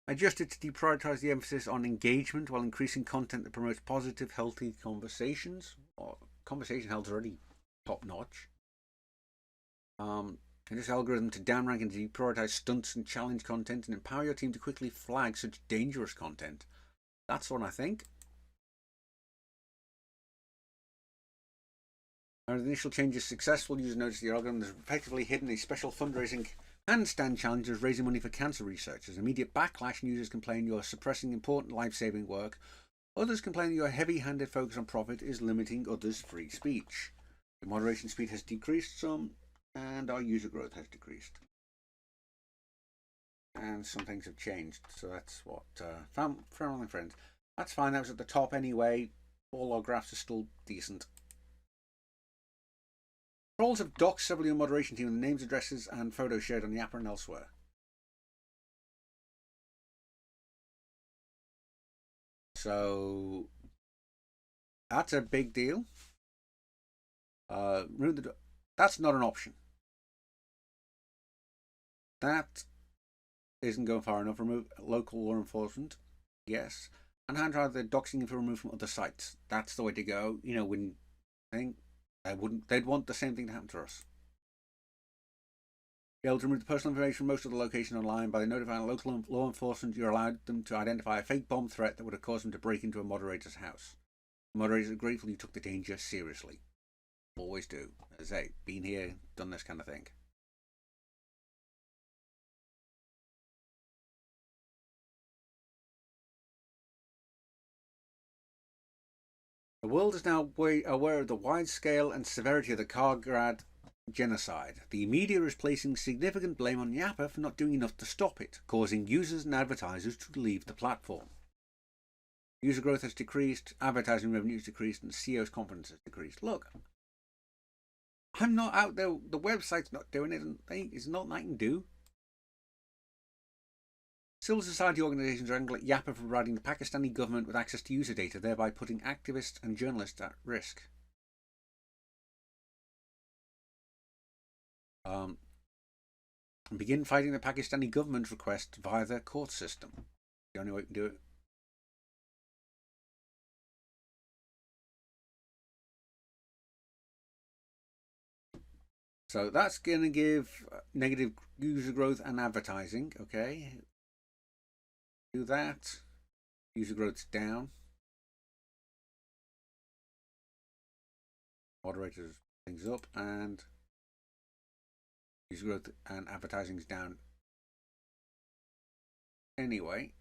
Adjusted to deprioritize the emphasis on engagement while increasing content that promotes positive, healthy conversations. Conversation health is already top notch. And this algorithm to downrank and deprioritize stunts and challenge content and empower your team to quickly flag such dangerous content. That's what I think. Our initial change is successful. Users notice the algorithm has effectively hidden a special fundraising handstand challenge as raising money for cancer research. There's immediate backlash and users complain you are suppressing important life-saving work. Others complain that your heavy-handed focus on profit is limiting others' free speech. The moderation speed has decreased some, and our user growth has decreased. And some things have changed, so that's what family and friends. That's fine. That was at the top anyway. All our graphs are still decent. Trolls have doxed several of your moderation team with names, addresses, and photos shared on Yapper and elsewhere. So that's a big deal. That's not an option. That isn't going far enough. Remove local law enforcement. Yes. And hand drive the doxing info removed from other sites. That's the way to go. You know, when I think They'd want the same thing to happen to us. Be able to remove the personal information from most of the locations online by notifying local law enforcement. You're allowed them to identify a fake bomb threat that would have caused them to break into a moderator's house. The moderators are grateful you took the danger seriously. Always do. As I say, been here, done this kind of thing. The world is now aware of the wide scale and severity of the Kargrad genocide. The media is placing significant blame on Yappa for not doing enough to stop it, causing users and advertisers to leave the platform. User growth has decreased, advertising revenue has decreased, and CEO's confidence has decreased. Look, I'm not out there, the website's not doing it, and it's nothing I can do. Civil society organisations are angry at Yappa for providing the Pakistani government with access to user data, thereby putting activists and journalists at risk. And begin fighting the Pakistani government's request via their court system. The only way we can do it. So that's going to give negative user growth and advertising. Okay. Do that. User growth's down. Moderators things up, and user growth and advertising's down. Anyway.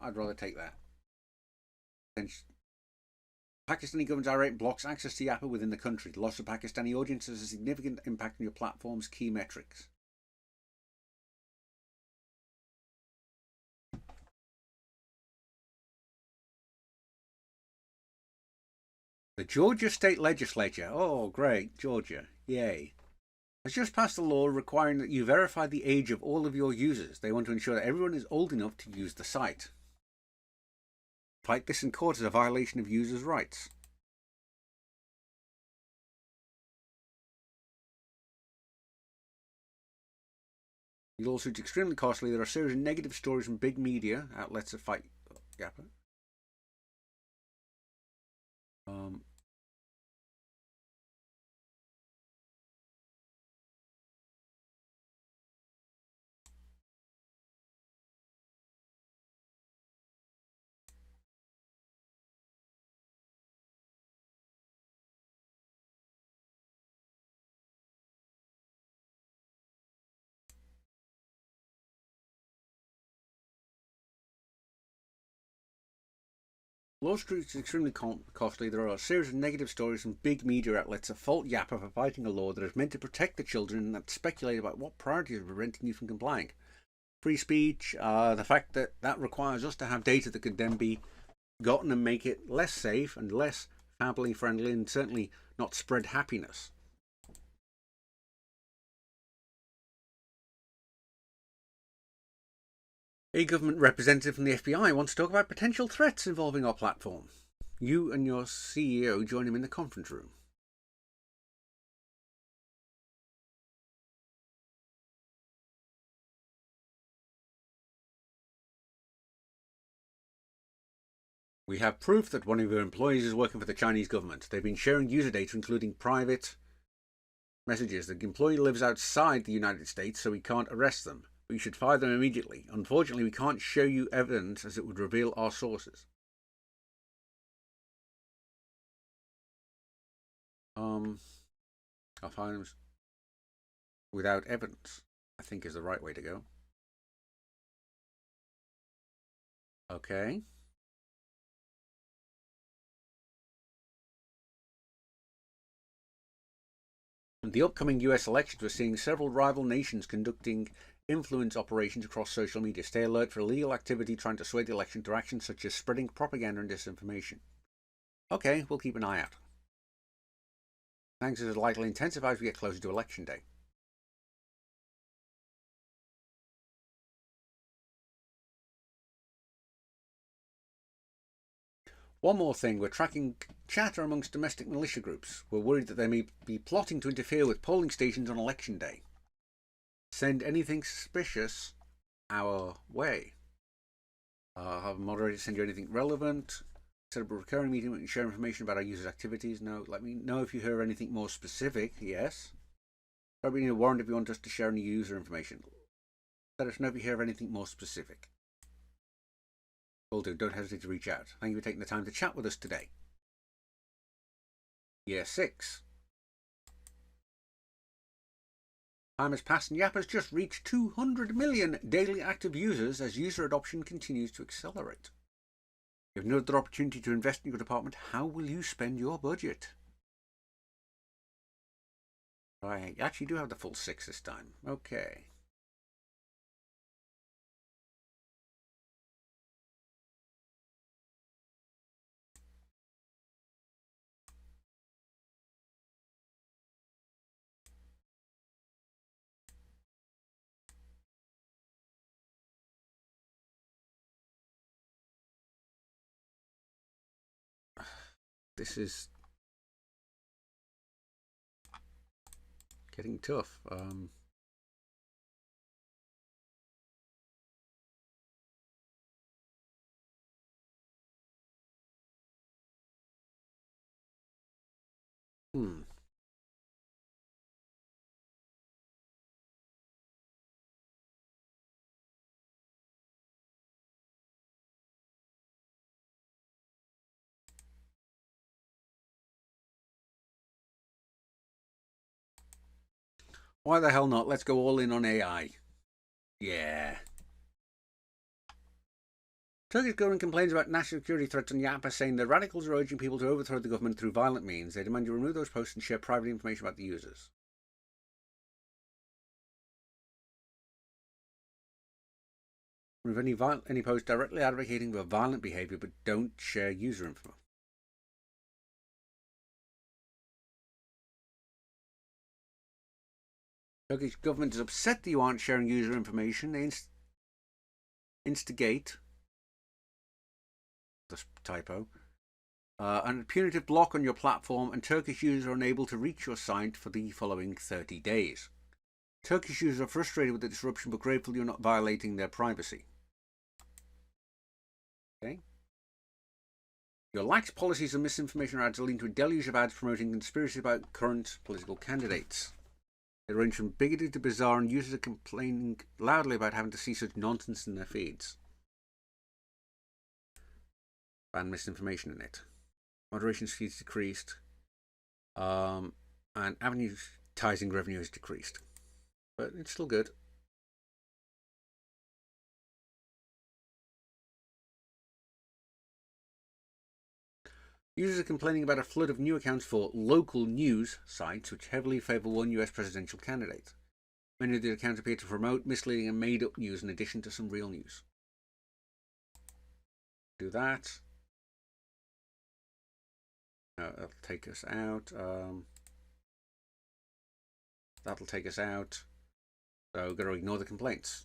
I'd rather take that. Pakistani government's irate blocks access to Yappa within the country. The loss of Pakistani audience has a significant impact on your platform's key metrics. The Georgia State Legislature, oh great, Georgia, yay, has just passed a law requiring that you verify the age of all of your users. They want to ensure that everyone is old enough to use the site. Fight this in court as a violation of users' rights. The lawsuit's extremely costly. There are a series of negative stories from big media outlets that fight Yappa. Lawsuit is extremely costly. There are a series of negative stories from big media outlets that fault Yappa for fighting a law that is meant to protect the children and that speculate about what priorities are preventing you from complying. Free speech, the fact that that requires us to have data that could then be gotten and make it less safe and less family friendly, and certainly not spread happiness. A government representative from the FBI wants to talk about potential threats involving our platform. You and your CEO join him in the conference room. We have proof that one of your employees is working for the Chinese government. They've been sharing user data, including private messages. The employee lives outside the United States, so we can't arrest them. We should fire them immediately. Unfortunately, we can't show you evidence as it would reveal our sources. I'll fire them without evidence, I think, is the right way to go. Okay. In the upcoming US elections, we're seeing several rival nations conducting influence operations across social media. Stay alert for illegal activity trying to sway the election to actions such as spreading propaganda and disinformation. Okay, we'll keep an eye out. Thanks is likely intensify as we get closer to election day. One more thing, we're tracking chatter amongst domestic militia groups. We're worried that they may be plotting to interfere with polling stations on election day. Send anything suspicious our way. Have a moderator send you anything relevant. Set up a recurring meeting and share information about our users' activities. No. Let me know if you hear anything more specific. Yes. Probably need a warrant if you want us to share any user information. Let us know if you hear anything more specific. Will do. Don't hesitate to reach out. Thank you for taking the time to chat with us today. Year 6. Time has passed and Yap has just reached 200 million daily active users as user adoption continues to accelerate. You have no other opportunity to invest in your department. How will you spend your budget? I actually do have the full 6 this time. Okay. This is getting tough. Why the hell not? Let's go all in on AI. Yeah. Turkish government complains about national security threats on Yapa, saying the radicals are urging people to overthrow the government through violent means. They demand you remove those posts and share private information about the users. Remove any post directly advocating for violent behaviour, but don't share user info. Turkish government is upset that you aren't sharing user information. They instigate the typo and a punitive block on your platform, and Turkish users are unable to reach your site for the following 30 days. Turkish users are frustrated with the disruption but grateful you're not violating their privacy. Okay. Your lax policies and misinformation ads lead to a deluge of ads promoting conspiracy about current political candidates. They range from bigoted to bizarre, and users are complaining loudly about having to see such nonsense in their feeds. Ban misinformation in it. Moderation speeds decreased. And advertising revenue has decreased. But it's still good. Users are complaining about a flood of new accounts for local news sites which heavily favour one US presidential candidate. Many of the accounts appear to promote misleading and made-up news in addition to some real news. Do that. That'll take us out. That'll take us out. So we've got to ignore the complaints.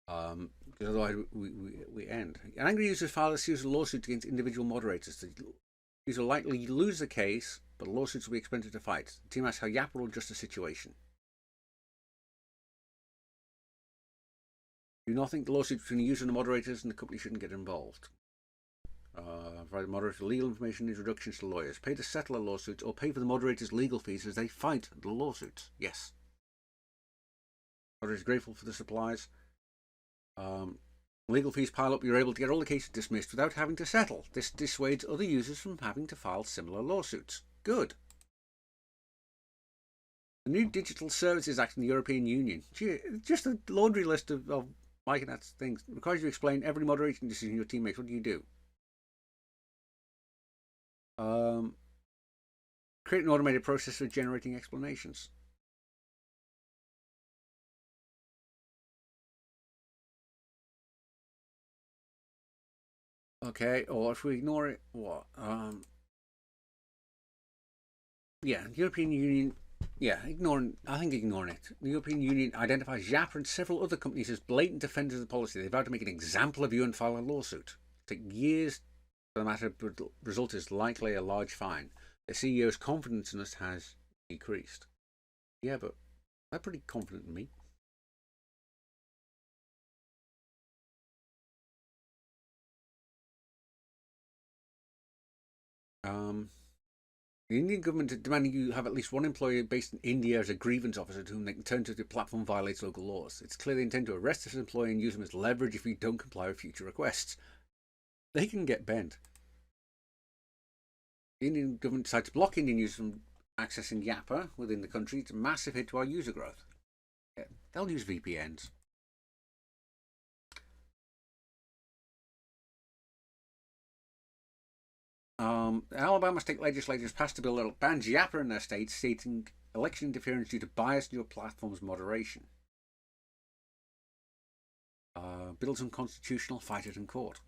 Because otherwise we end. An angry user filed a series of lawsuits against individual moderators. The user will likely lose the case, but lawsuits will be expensive to fight. The team asks how Yap will adjust the situation. Do not think the lawsuit between the user and the moderators and the company shouldn't get involved. Provide the moderator legal information and introductions to lawyers. Pay to settle a lawsuit or pay for the moderator's legal fees as they fight the lawsuits. Yes. Moderator is grateful for the supplies. Legal fees pile up, you're able to get all the cases dismissed without having to settle. This dissuades other users from having to file similar lawsuits. Good. The new Digital Services Act in the European Union. Gee, just a laundry list of Mike and that's things. It requires you to explain every moderation decision your team makes. What do you do? Create an automated process for generating explanations. Okay, or if we ignore it, what? Yeah, the European Union. Yeah, ignoring it. The European Union identifies Yapper and several other companies as blatant defenders of the policy. They're about to make an example of you and file a lawsuit. It'll take years for the matter, but the result is likely a large fine. The CEO's confidence in us has decreased. Yeah, but they're pretty confident in me. The Indian government is demanding you have at least one employee based in India as a grievance officer to whom they can turn to if the platform violates local laws. It's clear they intend to arrest this employee and use him as leverage if you don't comply with future requests. They can get bent. The Indian government decided to block Indian users from accessing Yappa within the country. It's a massive hit to our user growth. Yeah, they'll use VPNs. Alabama state legislatures passed a bill that bans Yappa in their state, stating election interference due to bias in your platform's moderation. Bill's unconstitutional, fight it in court.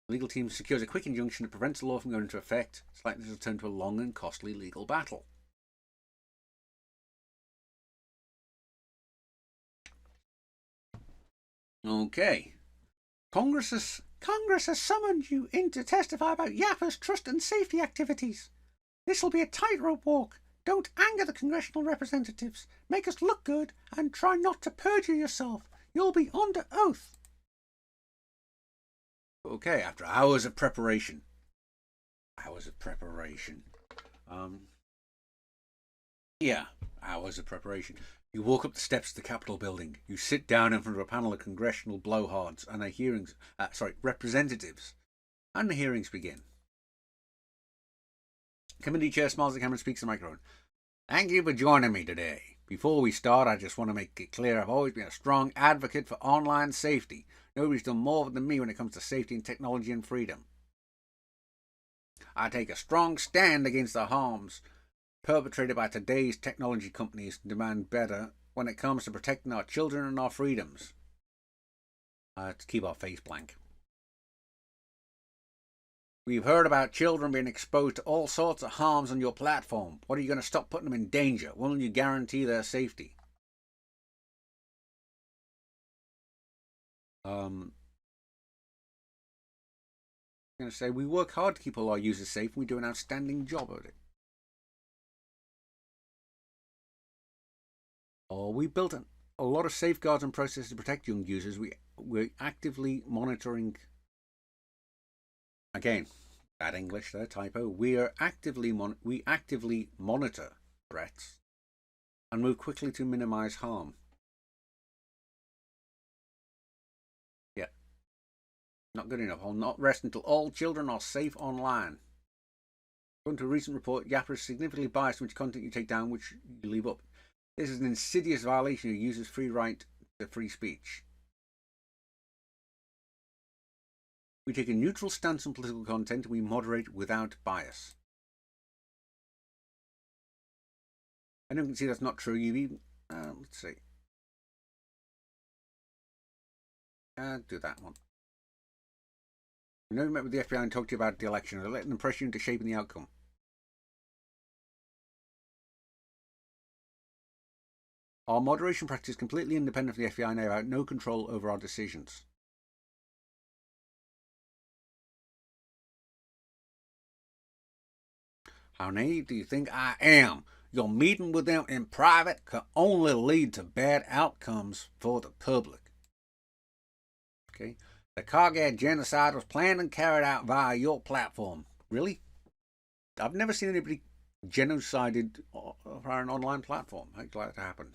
The legal team secures a quick injunction that prevents the law from going into effect. It's likely to turn to a long and costly legal battle. Okay. Congress has summoned you in to testify about Yappa's trust and safety activities. This'll be a tightrope walk. Don't anger the congressional representatives. Make us look good and try not to perjure yourself. You'll be under oath. Okay, after hours of preparation. Yeah, hours of preparation. You walk up the steps of the Capitol building. You sit down in front of a panel of congressional blowhards and representatives. And the hearings begin. Committee chair smiles at the camera and speaks to the microphone. Thank you for joining me today. Before we start, I just want to make it clear I've always been a strong advocate for online safety. Nobody's done more than me when it comes to safety and technology and freedom. I take a strong stand against the harms perpetrated by today's technology companies and demand better when it comes to protecting our children and our freedoms. To keep our face blank. We've heard about children being exposed to all sorts of harms on your platform. What are you going to stop putting them in danger? Will you guarantee their safety? I'm going to say we work hard to keep all our users safe and we do an outstanding job of it. We built a lot of safeguards and processes to protect young users. We're actively monitoring. Again, bad English there, typo. We actively monitor threats and move quickly to minimize harm. Yeah, not good enough. I'll not rest until all children are safe online. According to a recent report, Yappa is significantly biased in which content you take down, which you leave up. This is an insidious violation of users' free right to free speech. We take a neutral stance on political content and we moderate without bias. Anyone can see that's not true. You've even, let's see. Do that one. We never met with the FBI and talked to you about the election. They're letting them pressure you into shaping the outcome. Our moderation practice is completely independent of the FBI and they have no control over our decisions. How naive do you think I am? Your meeting with them in private can only lead to bad outcomes for the public. Okay? The Kagad genocide was planned and carried out via your platform. Really? I've never seen anybody genocided via an online platform. How'd you like that to happen?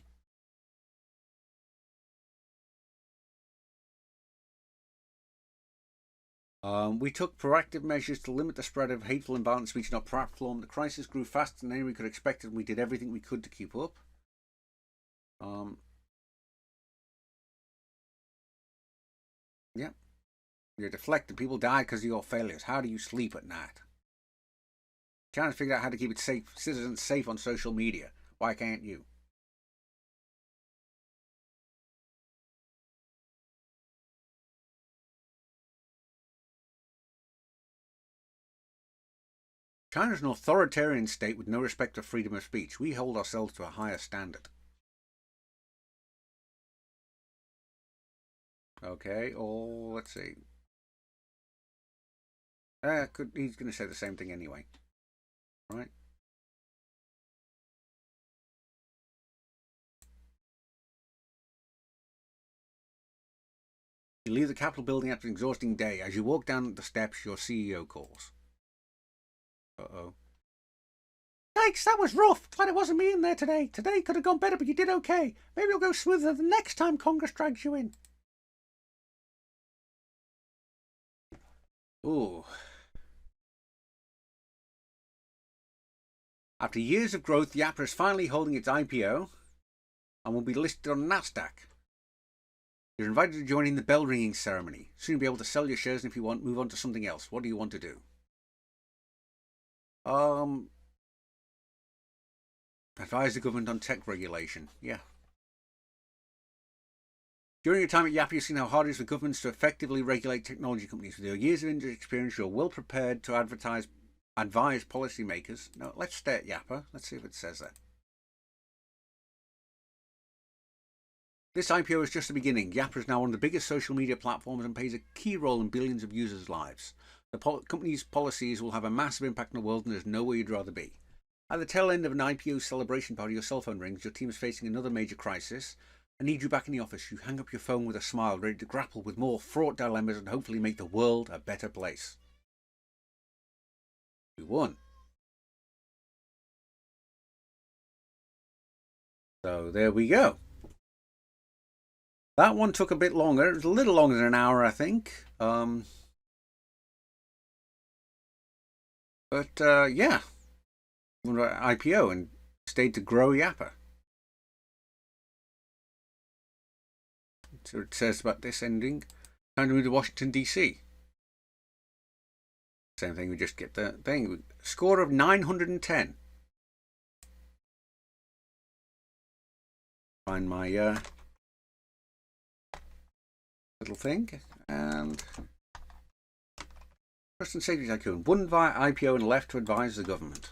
We took proactive measures to limit the spread of hateful and violent speech on our platform. The crisis grew faster than anyone could expect, and we did everything we could to keep up. Yeah. You're deflected. People died because of your failures. How do you sleep at night? Trying to figure out how to keep it safe, citizens safe on social media. Why can't you? China is an authoritarian state with no respect for freedom of speech. We hold ourselves to a higher standard. Okay, or let's see. He's going to say the same thing anyway. Right? You leave the Capitol building after an exhausting day. As you walk down the steps, your CEO calls. Uh-oh. Yikes, that was rough. Glad it wasn't me in there today. Today could have gone better, but you did okay. Maybe it'll go smoother the next time Congress drags you in. Ooh. After years of growth, Yappa is finally holding its IPO and will be listed on NASDAQ. You're invited to join in the bell ringing ceremony. Soon you'll be able to sell your shares, and if you want, move on to something else. What do you want to do? Advise the government on tech regulation. Yeah. During your time at Yappa, you've seen how hard it is for governments to effectively regulate technology companies. With your years of industry experience, you're well prepared to advise policymakers. Now, let's stay at Yappa. Let's see if it says that. This IPO is just the beginning. Yappa is now one of the biggest social media platforms and plays a key role in billions of users' lives. The company's policies will have a massive impact on the world, and there's nowhere you'd rather be. At the tail end of an IPO celebration party, your cell phone rings, your team is facing another major crisis. I need you back in the office. You hang up your phone with a smile, ready to grapple with more fraught dilemmas and hopefully make the world a better place. You won. So there we go. That one took a bit longer. It was a little longer than an hour, I think. Yeah. IPO and stayed to grow Yappa. So it says about this ending. Time to move to Washington, D.C. Same thing, we just get the thing. Score of 910. Find my little thing. And Trust and Safety Tycoon. Won via IPO and left to advise the government.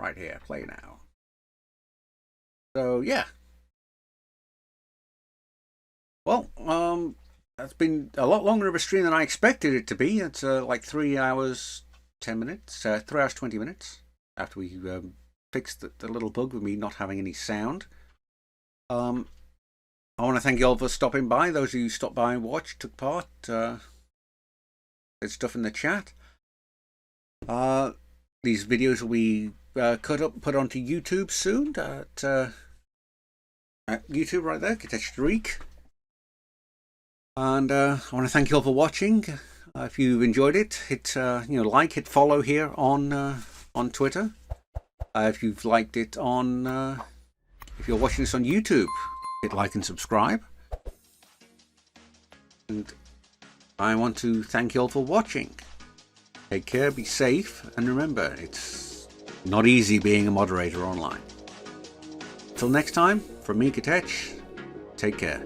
Right here, play now. So, yeah. Well, that's been a lot longer of a stream than I expected it to be. It's like 3 hours, 10 minutes, 3 hours, 20 minutes after we fixed the little bug with me not having any sound. I want to thank you all for stopping by. Those of you who stopped by and watched, took part, there's stuff in the chat. These videos will be cut up and put onto YouTube soon. At YouTube right there, Katesh Tariq. And I want to thank you all for watching. If you've enjoyed it, hit like, hit follow here on Twitter. If you've liked it on, if you're watching this on YouTube, hit like and subscribe. And I want to thank you all for watching. Take care, be safe, and remember, it's not easy being a moderator online. Till next time, from me, Katesh, take care.